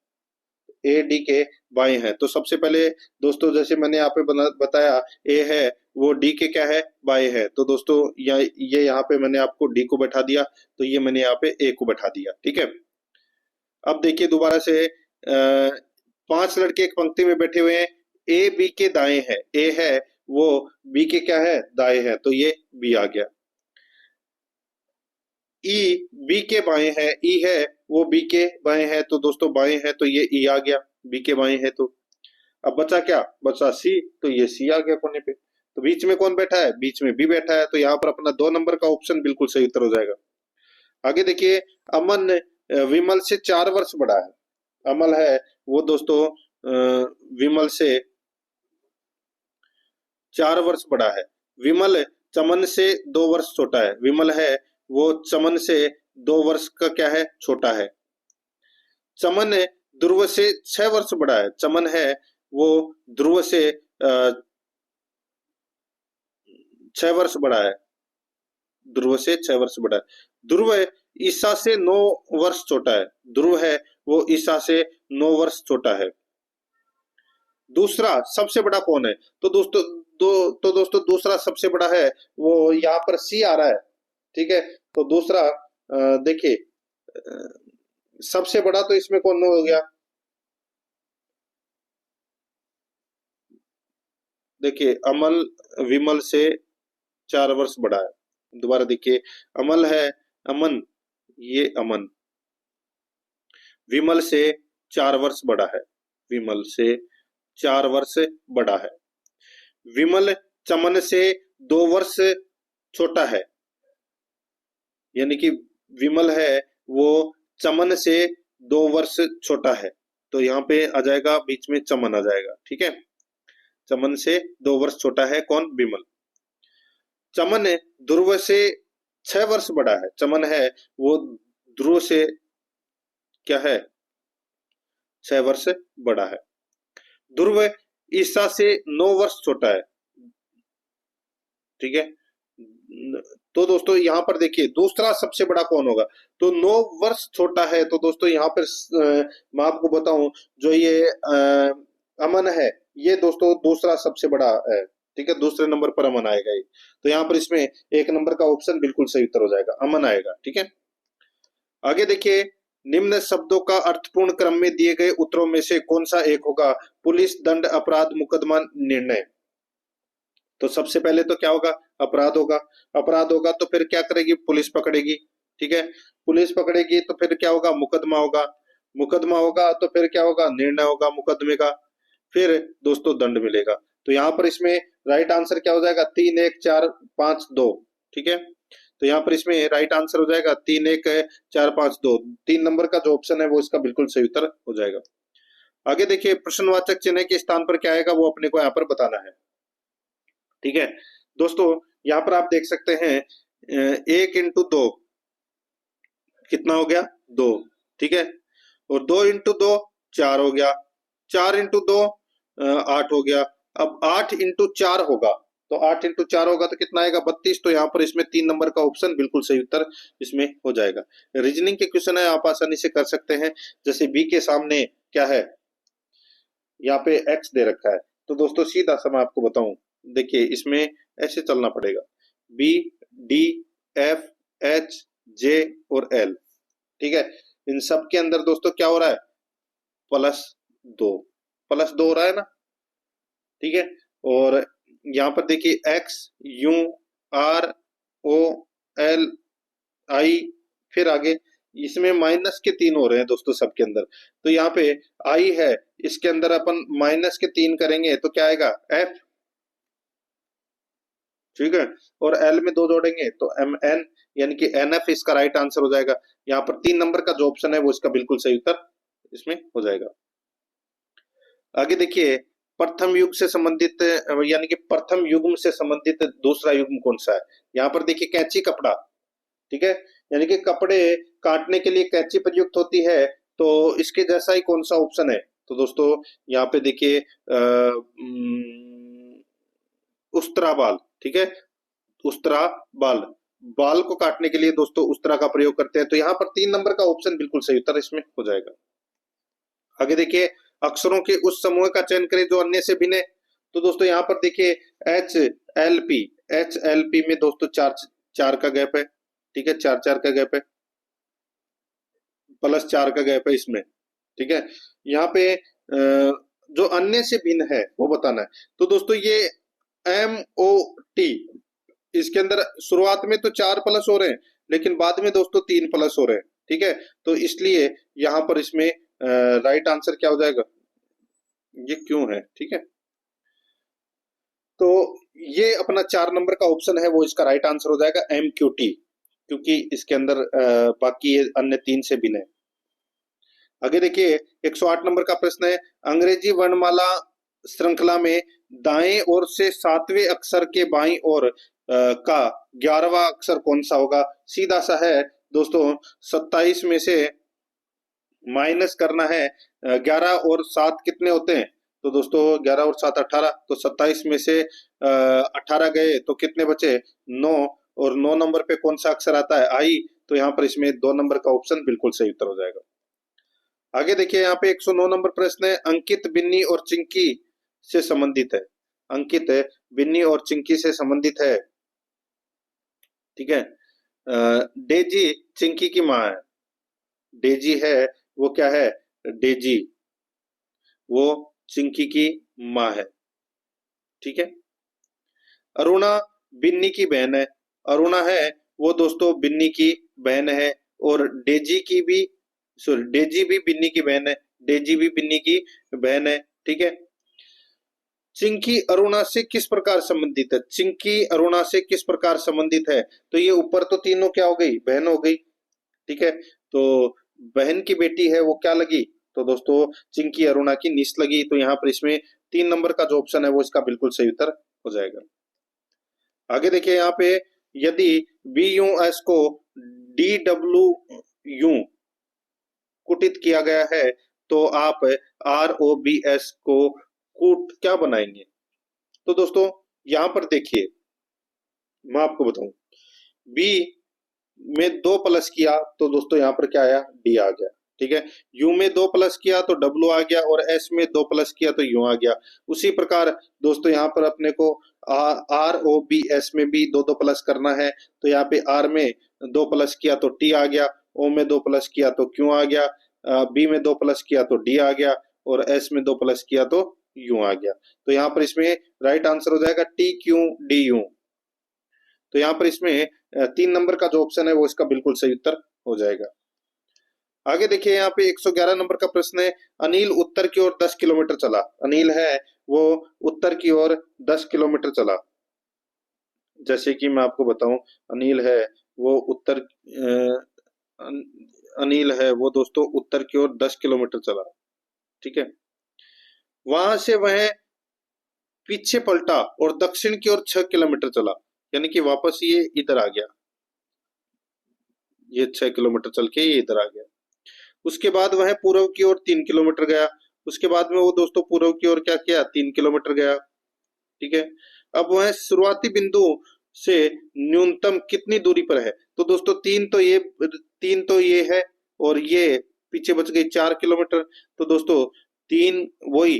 ए डी के बाएं है। तो सबसे पहले दोस्तों जैसे मैंने यहाँ पे बताया, ए है वो डी के क्या है, बाएं है, तो दोस्तों ये यहाँ पे मैंने आपको डी को बैठा दिया, तो ये मैंने यहाँ पे ए को बैठा दिया। ठीक है, अब देखिए दोबारा से 5 लड़के एक पंक्ति में बैठे हुए हैं, ए बी के दाएं है, ए है वो बी के क्या है, दाएं है, तो ये बी आ गया। ई बी के बाएं है, ई है वो बी के बाएं है, तो दोस्तों बाएं है, तो ये ई आ गया, बी के बाएं है। तो अब बचा क्या, बचा सी, तो ये सी आ गया कोने पे। तो बीच में कौन बैठा है, बीच में बी बैठा है, तो यहाँ पर अपना 2 नंबर का ऑप्शन बिल्कुल सही उत्तर हो जाएगा। आगे देखिए, अमन विमल से 4 वर्ष बड़ा है, अमल है वो दोस्तों विमल से 4 वर्ष बड़ा है, विमल चमन से 2 वर्ष छोटा है, विमल है वो चमन से 2 वर्ष का क्या है, छोटा है। चमन ध्रुव से 6 वर्ष बड़ा है, चमन है वो ध्रुव से 6 वर्ष बड़ा है, ध्रुव से 6 वर्ष बड़ा है। ध्रुव ईसा से 9 वर्ष छोटा है, ध्रुव है वो ईसा से 9 वर्ष छोटा है। दूसरा सबसे बड़ा कौन है, तो दोस्तों दूसरा सबसे बड़ा है वो यहाँ पर सी आ रहा है। ठीक है, तो दूसरा देखिए सबसे बड़ा तो इसमें कौन हो गया, देखिए अमल विमल से 4 वर्ष बड़ा है। दोबारा देखिए, अमल है अमन, ये अमन विमल से 4 वर्ष बड़ा है, विमल से 4 वर्ष बड़ा है। विमल चमन से 2 वर्ष छोटा है, यानी कि विमल है वो चमन से 2 वर्ष छोटा है, तो यहाँ पे आ जाएगा बीच में चमन आ जाएगा, ठीक है। चमन से 2 वर्ष छोटा है कौन? विमल। चमन ध्रुव से 6 वर्ष बड़ा है, चमन है वो ध्रुव से क्या है? 6 वर्ष बड़ा है। ध्रुव ईसा से 9 वर्ष छोटा है, ठीक है। तो दोस्तों यहाँ पर देखिए दूसरा सबसे बड़ा कौन होगा? तो 9 वर्ष छोटा है, तो दोस्तों यहाँ पर मैं आपको बताऊं जो ये अमन है, ये दोस्तों दूसरा सबसे बड़ा है, ठीक है। दूसरे नंबर पर अमन आएगा ये, तो यहाँ पर इसमें 1 नंबर का ऑप्शन बिल्कुल सही उत्तर हो जाएगा, अमन आएगा, ठीक है। आगे देखिए, निम्न शब्दों का अर्थपूर्ण क्रम में दिए गए उत्तरों में से कौन सा एक होगा? पुलिस, दंड, अपराध, मुकदमा, निर्णय। तो सबसे पहले तो क्या होगा? अपराध होगा। अपराध होगा तो फिर क्या करेगी? पुलिस पकड़ेगी, ठीक है। पुलिस पकड़ेगी तो फिर क्या होगा? मुकदमा होगा। मुकदमा होगा तो फिर क्या होगा? निर्णय होगा मुकदमे का। फिर दोस्तों दंड मिलेगा। तो यहाँ पर इसमें राइट आंसर क्या हो जाएगा? 3, 1, 4, 5, 2, ठीक है। तो यहाँ पर इसमें राइट आंसर हो जाएगा 3, 1, 4, 5, 2। 3 नंबर का जो ऑप्शन है वो इसका बिल्कुल सही उत्तर हो जाएगा। आगे देखिए, प्रश्नवाचक चिन्ह के स्थान पर क्या आएगा वो अपने को यहाँ पर बताना है, ठीक है। दोस्तों यहाँ पर आप देख सकते हैं 1 × 2 कितना हो गया? 2, ठीक है। और 2 × 2 4 हो गया, 4 × 2 8 हो गया। अब 8 × 4 होगा, तो 8 × 4 होगा तो कितना आएगा? 32। तो यहाँ पर इसमें 3 नंबर का ऑप्शन बिल्कुल सही उत्तर इसमें हो जाएगा। रीजनिंग के क्वेश्चन है, आप आसानी से कर सकते हैं। जैसे बी के सामने क्या है? यहाँ पे एक्स दे रखा है, तो दोस्तों सीधा सा मैं आपको बताऊं, देखिए इसमें ऐसे चलना पड़ेगा, बी, डी, एफ, एच, जे और एल, ठीक है। इन सब के अंदर दोस्तों क्या हो रहा है? +2, +2 हो रहा है ना, ठीक है। और यहाँ पर देखिए X, U, R, O, L, I, फिर आगे इसमें -3 हो रहे हैं दोस्तों सबके अंदर। तो यहाँ पे आई है, इसके अंदर अपन -3 करेंगे तो क्या आएगा? एफ, ठीक है। और एल में 2 जोड़ेंगे तो MN, यानी कि NF इसका राइट आंसर हो जाएगा। यहाँ पर 3 नंबर का जो ऑप्शन है वो इसका बिल्कुल सही उत्तर इसमें हो जाएगा। आगे देखिए, प्रथम युग से संबंधित यानी कि प्रथम युग्म से संबंधित दूसरा युग्म कौन सा है? यहाँ पर देखिए कैंची, कपड़ा, ठीक है। यानी कि कपड़े काटने के लिए कैंची प्रयुक्त होती है, तो इसके जैसा ही कौन सा ऑप्शन है? तो दोस्तों यहाँ पे देखिए उस्त्रा बाल, ठीक है। उस्त्रा बाल, बाल को काटने के लिए दोस्तों उस्त्रा का प्रयोग करते हैं, तो यहाँ पर 3 नंबर का ऑप्शन बिल्कुल सही उत्तर इसमें हो जाएगा। आगे देखिए, अक्षरों के उस समूह का चयन करें जो अन्य से भिन्न है। तो दोस्तों यहाँ पर देखिए HLP, HLP में दोस्तों 4 का गैप है, ठीक है। 4 का गैप है, +4 का गैप है इसमें, ठीक है। यहाँ पे जो अन्य से भिन्न है वो बताना है। तो दोस्तों ये MOT, इसके अंदर शुरुआत में तो 4 प्लस हो रहे हैं, लेकिन बाद में दोस्तों 3 प्लस हो रहे हैं, ठीक है। तो इसलिए यहाँ पर इसमें राइट आंसर क्या हो जाएगा? ये क्यों है, ठीक है। तो ये अपना 4 नंबर का ऑप्शन है वो इसका राइट आंसर हो जाएगा MQT, क्योंकि इसके अंदर बाकी ये अन्य 3 से भिन्न है। आगे देखिए, 108 नंबर का प्रश्न है, अंग्रेजी वर्णमाला श्रृंखला में दाएं ओर से 7वें अक्षर के बाईं ओर का 11वां अक्षर कौन सा होगा? सीधा सा है दोस्तों, 27 में से माइनस करना है। 11 और 7 कितने होते हैं? तो दोस्तों 11 और 7 18, तो 27 में से 18 गए तो कितने बचे? 9। और 9 नंबर पे कौन सा अक्षर आता है? आई। तो यहाँ पर इसमें 2 नंबर का ऑप्शन बिल्कुल सही उत्तर हो जाएगा। आगे देखिए, यहाँ पे 109 नंबर प्रश्न है, अंकित बिन्नी और चिंकी से संबंधित है। अंकित बिन्नी और चिंकी से संबंधित है, ठीक है। डेजी चिंकी की माँ है, डेजी है वो क्या है? डेजी वो चिंकी की माँ है, ठीक है। अरुणा बिन्नी की बहन है, अरुणा है वो दोस्तों बिन्नी की बहन है, और डेजी की भी, सॉरी डेजी भी बिन्नी की बहन है, डेजी भी बिन्नी की बहन है, ठीक है। चिंकी अरुणा से किस प्रकार संबंधित है? चिंकी अरुणा से किस प्रकार संबंधित है? तो ये ऊपर तो तीनों क्या हो गई, बहन हो गई, ठीक है। तो बहन की बेटी है वो क्या लगी? तो दोस्तों चिंकी अरुणा की निश लगी। तो यहाँ पर इसमें 3 नंबर का जो ऑप्शन है वो इसका बिल्कुल सही उत्तर हो जाएगा। आगे देखिए यहाँ पे, यदि बी यू एस को डी डब्ल्यू यू कुटित किया गया है तो आप आर ओ बी एस को कूट क्या बनाएंगे? तो दोस्तों यहां पर देखिए, मैं आपको बताऊं, बी में 2 प्लस किया तो दोस्तों यहाँ पर क्या आया, डी आ गया, ठीक है। यू में 2 प्लस किया तो डब्ल्यू आ गया, और एस में 2 प्लस किया तो यू आ गया। उसी प्रकार दोस्तों यहाँ पर अपने को आर ओ बी एस में भी 2 प्लस करना है। तो यहाँ पे आर में 2 प्लस किया तो टी आ गया, ओ में 2 प्लस किया तो क्यू आ गया, बी में 2 प्लस किया तो डी आ गया, और एस में 2 प्लस किया तो यू आ गया। तो यहाँ पर इसमें राइट आंसर हो जाएगा टी क्यू डी यू। तो यहाँ पर इसमें 3 नंबर का जो ऑप्शन है वो इसका बिल्कुल सही उत्तर हो जाएगा। आगे देखिए यहाँ पे 111 नंबर का प्रश्न है, अनिल उत्तर की ओर 10 किलोमीटर चला। अनिल है वो उत्तर की ओर 10 किलोमीटर चला। जैसे कि मैं आपको बताऊं, अनिल है वो अनिल है वो दोस्तों उत्तर की ओर 10 किलोमीटर चला, ठीक है। वहां से वह पीछे पलटा और दक्षिण की ओर 6 किलोमीटर चला, यानी कि वापस ये इधर आ गया, ये 6 किलोमीटर चल के ये इधर आ गया। उसके बाद वह पूर्व की ओर 3 किलोमीटर गया। उसके बाद में वो दोस्तों पूर्व की ओर क्या किया, 3 किलोमीटर गया, ठीक है। अब वह शुरुआती बिंदु से न्यूनतम कितनी दूरी पर है? तो दोस्तों 3 तो ये है, और ये पीछे बच गई 4 किलोमीटर। तो दोस्तों 3 वही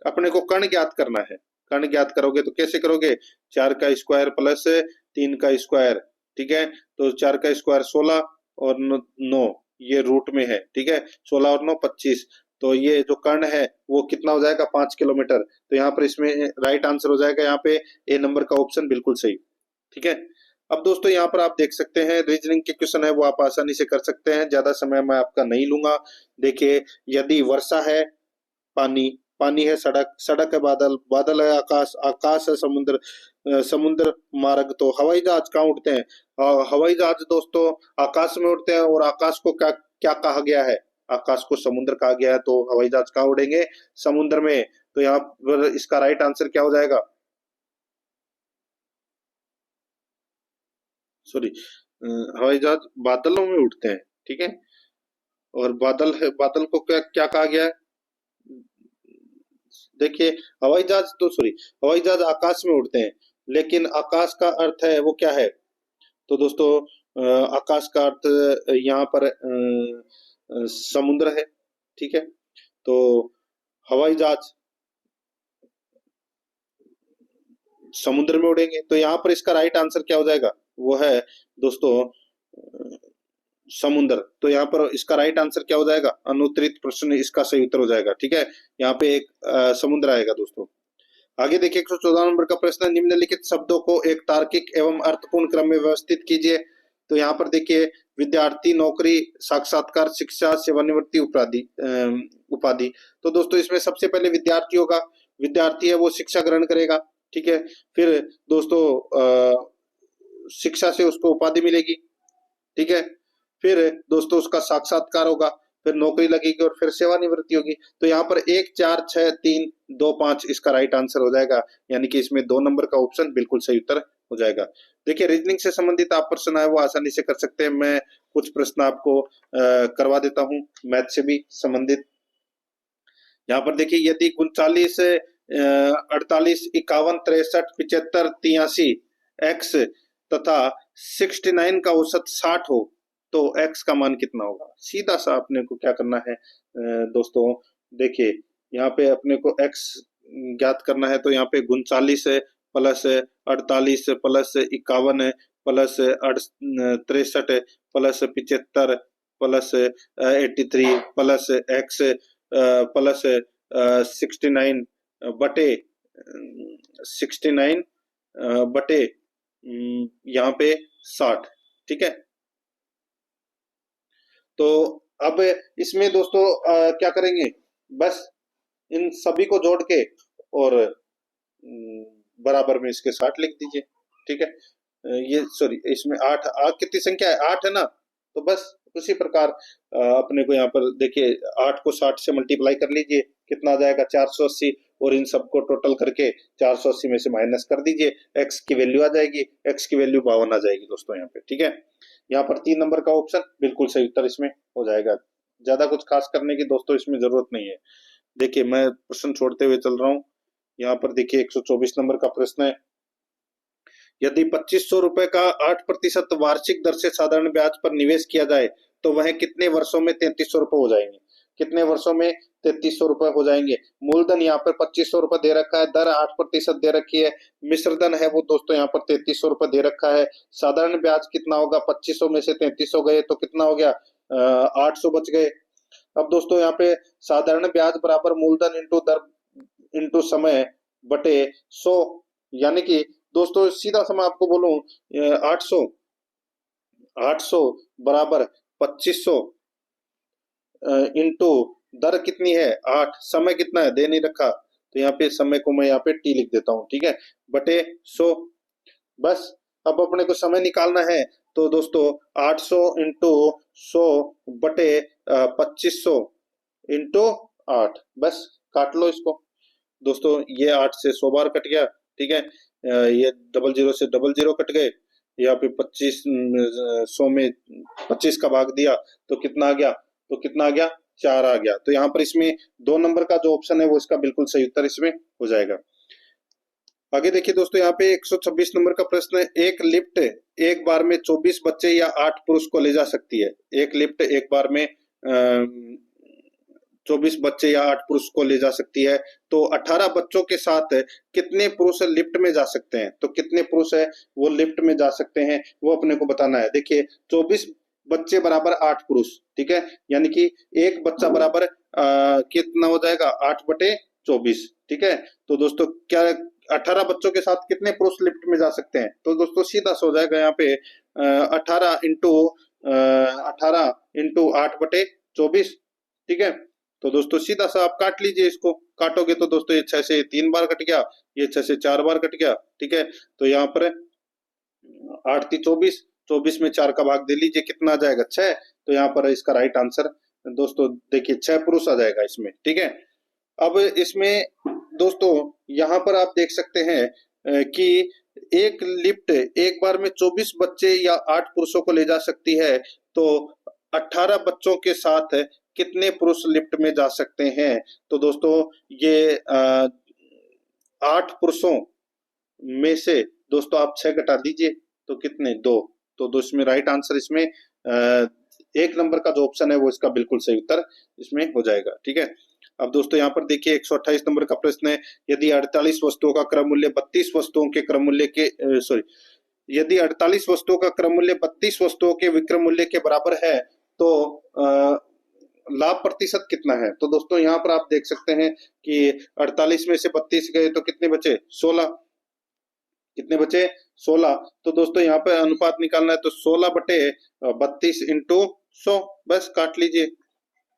अपने को कर्ण ज्ञात करना है। कर्ण ज्ञात करोगे तो कैसे करोगे, 4 का स्क्वायर प्लस 3 का स्क्वायर, ठीक है। तो 4 का स्क्वायर 16 और 9 ये रूट में है, ठीक है। 16 और 9 25। तो ये जो कर्ण है वो कितना हो जाएगा, 5 किलोमीटर। तो यहाँ पर इसमें राइट आंसर हो जाएगा यहाँ पे ए नंबर का ऑप्शन बिल्कुल सही, ठीक है। अब दोस्तों यहाँ पर आप देख सकते हैं रीजनिंग के क्वेश्चन है वो आप आसानी से कर सकते हैं, ज्यादा समय मैं आपका नहीं लूंगा। देखिए, यदि वर्षा है, पानी, पानी है, सड़क, सड़क है, बादल, बादल है, आकाश, आकाश है, समुद्र, समुद्र मार्ग। तो हवाई जहाज कहाँ उड़ते हैं? हवाई जहाज दोस्तों आकाश में उड़ते हैं, और आकाश को क्या क्या कहा गया है? आकाश को समुद्र कहा गया है। तो हवाई जहाज कहाँ उड़ेंगे? समुद्र में। तो यहाँ पर इसका राइट आंसर क्या हो जाएगा, सॉरी, हवाई जहाज बादलों में उड़ते हैं, ठीक है। और बादल है, बादल को क्या क्या कहा गया है? देखिए, हवाई जहाज तो सॉरी, हवाई जहाज आकाश में उड़ते हैं, लेकिन आकाश का अर्थ है वो क्या है? तो दोस्तों आकाश का अर्थ यहाँ पर समुद्र है, ठीक है। तो हवाई जहाज समुद्र में उड़ेंगे। तो यहाँ पर इसका राइट आंसर क्या हो जाएगा, वो है दोस्तों समुद्र। तो यहाँ पर इसका राइट आंसर क्या हो जाएगा, अनुत्तरित प्रश्न इसका सही उत्तर हो जाएगा, ठीक है। यहाँ पे एक समुद्र आएगा दोस्तों। आगे देखिए 114 नंबर का प्रश्न है, निम्नलिखित शब्दों को एक तार्किक एवं अर्थपूर्ण क्रम में व्यवस्थित कीजिए। तो यहाँ पर देखिए, विद्यार्थी, नौकरी, साक्षात्कार, शिक्षा, सेवानिवृत्ति, उपाधि। तो दोस्तों इसमें सबसे पहले विद्यार्थी होगा। विद्यार्थी है वो शिक्षा ग्रहण करेगा, ठीक है। फिर दोस्तों शिक्षा से उसको उपाधि मिलेगी, ठीक है। फिर दोस्तों उसका साक्षात्कार होगा, फिर नौकरी लगेगी, और फिर सेवानिवृत्ति होगी। तो यहाँ पर 1 4 6 3 2 5 इसका राइट आंसर हो जाएगा, यानी कि इसमें 2 नंबर का ऑप्शन बिल्कुल सही उत्तर हो जाएगा। देखिए, रीजनिंग से संबंधित आप प्रश्न है वो आसानी से कर सकते हैं। मैं कुछ प्रश्न आपको करवा देता हूँ मैथ से भी संबंधित। यहाँ पर देखिए, यदि 39 48 51 63 75 83 एक्स तथा 69 का औसत 60 हो तो एक्स का मान कितना होगा? सीधा सा अपने को क्या करना है दोस्तों, देखिए यहाँ पे अपने को एक्स ज्ञात करना है। तो यहाँ पे 39 plus 48 plus 51 plus 63 plus 75 plus 83 plus x plus 69 बटे 69 बटे यहाँ पे 60, ठीक है। तो अब इसमें दोस्तों क्या करेंगे, बस इन सभी को जोड़ के और बराबर में इसके 60 लिख दीजिए। ठीक है, ये सॉरी इसमें 8 कितनी संख्या है, 8 है ना, तो बस उसी प्रकार अपने को यहाँ पर देखिए 8 को 60 से मल्टीप्लाई कर लीजिए, कितना आ जाएगा 480, और इन सबको टोटल करके 480 में से माइनस कर दीजिए, x की वैल्यू आ जाएगी, x की वैल्यू 52 आ जाएगी दोस्तों यहाँ पे। ठीक है, यहाँ पर 3 नंबर का ऑप्शन बिल्कुल सही उत्तर इसमें हो जाएगा। ज्यादा कुछ खास करने की दोस्तों इसमें जरूरत नहीं है। देखिए मैं प्रश्न छोड़ते हुए चल रहा हूँ। यहाँ पर देखिए 124 नंबर का प्रश्न है, यदि 2500 रुपए का 8% वार्षिक दर से साधारण ब्याज पर निवेश किया जाए तो वह कितने वर्षों में 3300 रुपए हो जाएंगे। कितने वर्षों में 3300 रुपए हो जाएंगे। मूलधन यहाँ पर 2500 रुपए दे रखा है, दर 8% दे रखी है, मिश्र धन है वो दोस्तों यहाँ पर 3300 रुपए दे रखा है। साधारण ब्याज कितना होगा, 2500 में से 3300 गए तो कितना हो गया, 800 बच गए। अब दोस्तों यहाँ पे साधारण ब्याज बराबर मूलधन इंटू दर इंटू समय बटे 100, यानी कि दोस्तों सीधा समय आपको बोलूं 800 800 बराबर 2500 इंटू दर कितनी है 8, समय कितना है दे नहीं रखा, तो यहाँ पे समय को मैं यहाँ पे टी लिख देता हूँ। ठीक है, बटे 100। बस अब अपने को समय निकालना है, तो दोस्तों 800 इंटू 100 बटे 2500 इंटू 8, बस काट लो इसको दोस्तों। ये 8 से 100 बार कट गया। ठीक है, ये 00 से 00 कट गए, यहाँ पे 25 100 में 25 का भाग दिया तो कितना आ गया, 4 आ गया। तो यहाँ पर इसमें 2 नंबर का जो ऑप्शन है वो इसका बिल्कुल सही उत्तर इसमें हो जाएगा। आगे देखिए दोस्तों, यहाँ पे 126 नंबर का प्रश्न है, एक लिफ्ट एक बार में 24 बच्चे या 8 पुरुष को ले जा सकती है। एक लिफ्ट एक बार में 24 बच्चे या 8 पुरुष को ले जा सकती है, तो 18 बच्चों के साथ कितने पुरुष लिफ्ट में जा सकते हैं। तो कितने पुरुष है वो लिफ्ट में जा सकते हैं वो अपने को बताना है। देखिए 24 बच्चे बराबर 8 पुरुष, ठीक है, यानी कि एक बच्चा बराबर कितना हो जाएगा 8 बटे 24। ठीक है, तो दोस्तों क्या 18 बच्चों के साथ कितने पुरुष लिफ्ट में जा सकते हैं, तो दोस्तों सीधा सा हो जाएगा यहाँ पे 18 इंटू 8 बटे 24। ठीक है, तो दोस्तों सीधा सा आप काट लीजिए, इसको काटोगे तो दोस्तों ये 6 से 3 बार कट गया, ये 6 से 4 बार कट गया। ठीक है, तो यहाँ पर 8 × 24, 24 में 4 का भाग दे लीजिए, कितना आ जाएगा 6। तो यहाँ पर इसका राइट आंसर दोस्तों देखिए 6 पुरुष आ जाएगा इसमें। ठीक है, अब इसमें दोस्तों यहाँ पर आप देख सकते हैं कि एक लिफ्ट एक बार में 24 बच्चे या 8 पुरुषों को ले जा सकती है, तो 18 बच्चों के साथ कितने पुरुष लिफ्ट में जा सकते हैं। तो दोस्तों ये 8 पुरुषों में से दोस्तों आप 6 घटा दीजिए तो कितने 2, तो दोस्तों राइट आंसर इसमें 1 नंबर का जो ऑप्शन है वो इसका बिल्कुल सही उत्तर इसमें हो जाएगा। ठीक है, अब दोस्तों यहाँ पर देखिए 128 नंबर का प्रश्न है, यदि 48 वस्तुओं का क्रम मूल्य 32 वस्तुओं के क्रम मूल्य के यदि 48 वस्तुओं का क्रम मूल्य 32 वस्तुओं के विक्रम मूल्य के बराबर है तो लाभ प्रतिशत कितना है। तो दोस्तों यहाँ पर आप देख सकते हैं कि 48 में से 32 गए तो कितने बचे 16, कितने बचे 16। तो दोस्तों यहाँ पे अनुपात निकालना है, तो 16 बटे 32 इंटू 100, बस काट लीजिए।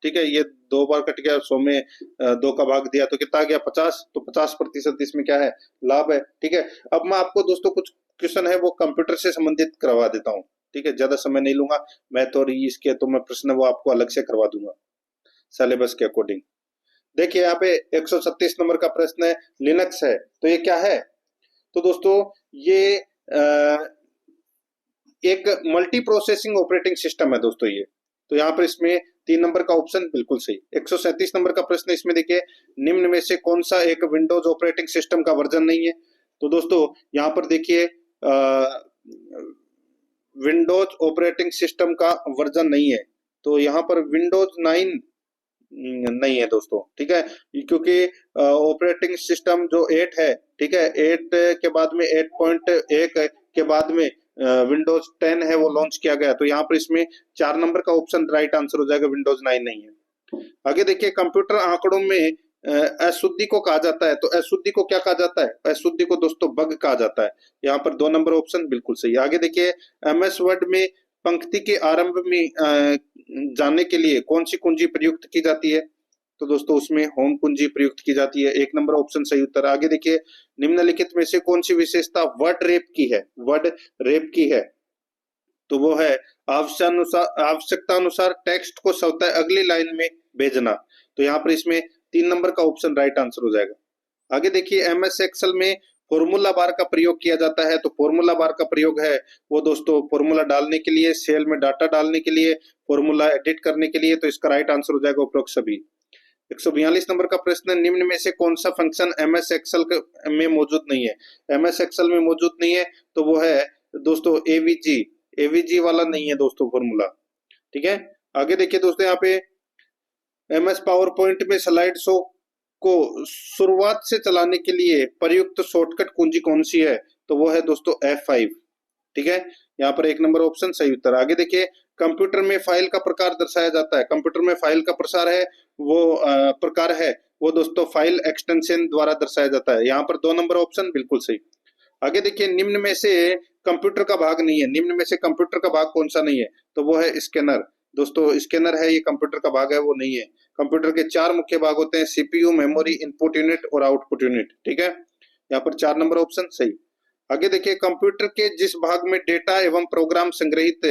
ठीक है, ये 2 बार कट गया, 100 में 2 का भाग दिया तो कितना आ गया 50, तो 50% इसमें क्या है लाभ है। ठीक है, अब मैं आपको दोस्तों कुछ क्वेश्चन है वो कंप्यूटर से संबंधित करवा देता हूँ। ठीक है, ज्यादा समय नहीं लूंगा मैं, तो इसके तो मैं प्रश्न वो आपको अलग से करवा दूंगा सिलेबस के अकॉर्डिंग। देखिए यहाँ पे 136 नंबर का प्रश्न है, लिनक्स है, तो ये क्या है। तो दोस्तों ये एक मल्टी प्रोसेसिंग ऑपरेटिंग सिस्टम है दोस्तों ये। तो यहाँ पर इसमें 3 नंबर का ऑप्शन बिल्कुल सही। 137 नंबर का प्रश्न इसमें देखिए, निम्न में से कौन सा एक विंडोज ऑपरेटिंग सिस्टम का वर्जन नहीं है। तो दोस्तों यहाँ पर देखिए विंडोज ऑपरेटिंग सिस्टम का वर्जन नहीं है, तो यहाँ पर विंडोज 9 नहीं है दोस्तों। ठीक है, क्योंकि ऑपरेटिंग सिस्टम जो 8 है, ठीक है, 8 के बाद में 8.1 के बाद में विंडोज 10 है वो लॉन्च किया गया, तो यहाँ पर इसमें 4 नंबर का ऑप्शन राइट आंसर हो जाएगा, विंडोज 9 नहीं है। आगे देखिए कंप्यूटर आंकड़ों में अशुद्धि को कहा जाता है, तो अशुद्धि को क्या कहा जाता है, अशुद्धि को दोस्तों बग कहा जाता है। यहाँ पर 2 नंबर ऑप्शन बिल्कुल सही। आगे देखिए MS वर्ड में पंक्ति के आरंभ में जाने के लिए कौन सी कुंजी प्रयुक्त की जाती है। तो दोस्तों उसमें होम कुंजी प्रयुक्त की जाती है। 1 नंबर ऑप्शन सही उत्तर। आगे देखिए, निम्नलिखित में से कौन सी विशेषता वर्ड रेप की है? वर्ड रेप की है तो वो है आवश्यकता अनुसार टेक्स्ट को स्वतः अगली लाइन में भेजना। तो यहाँ पर इसमें 3 नंबर का ऑप्शन राइट आंसर हो जाएगा। आगे देखिए, एमएस एक्सेल में फॉर्मूला बार का प्रयोग किया जाता है। तो फॉर्मूला बार का प्रयोग है वो दोस्तों फॉर्मूला डालने के लिए, सेल में डाटा डालने के लिए, फॉर्मूला एडिट करने के लिए। तो इसका राइट आंसर हो जाएगा उपरोक्त सभी। 142 नंबर का प्रश्न है, निम्न में से कौन सा फंक्शन एमएस एक्सेल में मौजूद नहीं है? एमएस एक्सेल में मौजूद नहीं है तो वो है दोस्तों एवीजी। एवीजी वाला नहीं है दोस्तों फॉर्मूला, ठीक है। आगे देखिए दोस्तों, यहाँ पे एमएस पावर पॉइंट में स्लाइड शो को शुरुआत से चलाने के लिए प्रयुक्त शॉर्टकट कुंजी कौन सी है? तो वो है दोस्तों F5, ठीक है। यहाँ पर 1 नंबर ऑप्शन सही उत्तर। आगे देखिए, कंप्यूटर में फाइल का प्रकार दर्शाया जाता है। कंप्यूटर में फाइल का प्रसार है वो प्रकार है वो दोस्तों फाइल एक्सटेंशन द्वारा दर्शाया जाता है। यहाँ पर 2 नंबर ऑप्शन बिल्कुल सही। आगे देखिए, निम्न में से कंप्यूटर का भाग नहीं है। निम्न में से कंप्यूटर का भाग कौन सा नहीं है? तो वो है स्कैनर। दोस्तों स्कैनर है, ये कंप्यूटर का भाग है, वो नहीं है। कंप्यूटर के 4 मुख्य भाग होते हैं, सीपीयू, मेमोरी, इनपुट यूनिट और आउटपुट यूनिट, ठीक है। यहाँ पर 4 नंबर ऑप्शन सही। आगे देखिए, कंप्यूटर के जिस भाग में डेटा एवं प्रोग्राम संग्रहित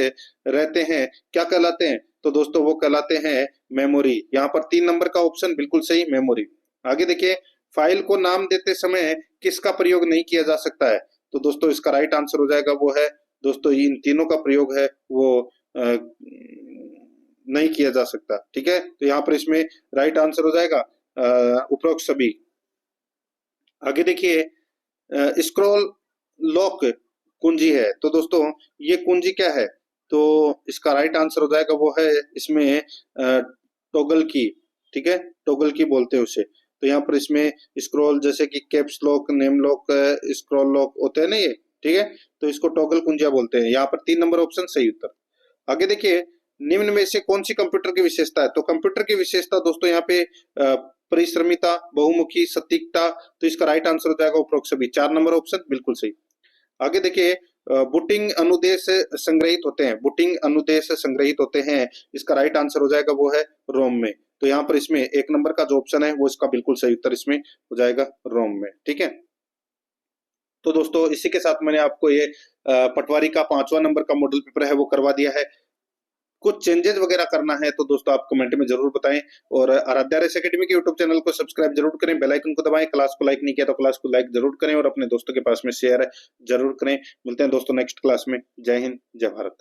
रहते हैं क्या कहलाते हैं? तो दोस्तों वो कहलाते हैं मेमोरी। यहाँ पर 3 नंबर का ऑप्शन बिल्कुल सही, मेमोरी। आगे देखिए, फाइल को नाम देते समय किसका प्रयोग नहीं किया जा सकता है? तो दोस्तों इसका राइट आंसर हो जाएगा वो है दोस्तों इन तीनों का प्रयोग है वो नहीं किया जा सकता, ठीक है। तो यहाँ पर इसमें राइट आंसर हो जाएगा उपरोक्त सभी। आगे देखिए, स्क्रॉल लॉक कुंजी है। तो दोस्तों ये कुंजी क्या है? तो इसका राइट आंसर हो जाएगा वो है इसमें टॉगल की, ठीक है। टॉगल की बोलते हैं उसे। तो यहाँ पर इसमें स्क्रॉल जैसे कि caps lock, name lock, scroll lock होते हैं ना ये, ठीक है। तो इसको टॉगल कुंजिया बोलते हैं। यहाँ पर 3 नंबर ऑप्शन सही उत्तर। आगे देखिए, निम्न में से कौन सी कंप्यूटर की विशेषता है? तो कंप्यूटर की विशेषता दोस्तों यहाँ पे परिश्रमिता, बहुमुखी, सटीकता। तो इसका राइट आंसर हो जाएगा उपरोक्त सभी। 4 नंबर ऑप्शन बिल्कुल सही। आगे देखिए, बूटिंग अनुदेश संग्रहित होते हैं। बूटिंग अनुदेश संग्रहित होते हैं, इसका राइट आंसर हो जाएगा वो है रोम में। तो यहाँ पर इसमें 1 नंबर का जो ऑप्शन है वो इसका बिल्कुल सही उत्तर इसमें हो जाएगा रोम में, ठीक है। तो दोस्तों इसी के साथ मैंने आपको ये पटवारी का 5वां नंबर का मॉडल पेपर है वो करवा दिया है। कुछ चेंजेस वगैरह करना है तो दोस्तों आप कमेंट में जरूर बताएं और आराध्या रेस एकेडमी के यूट्यूब चैनल को सब्सक्राइब जरूर करें, बेल आइकन को दबाएं। क्लास को लाइक नहीं किया तो क्लास को लाइक जरूर करें और अपने दोस्तों के पास में शेयर जरूर करें। मिलते हैं दोस्तों नेक्स्ट क्लास में। जय हिंद, जय भारत।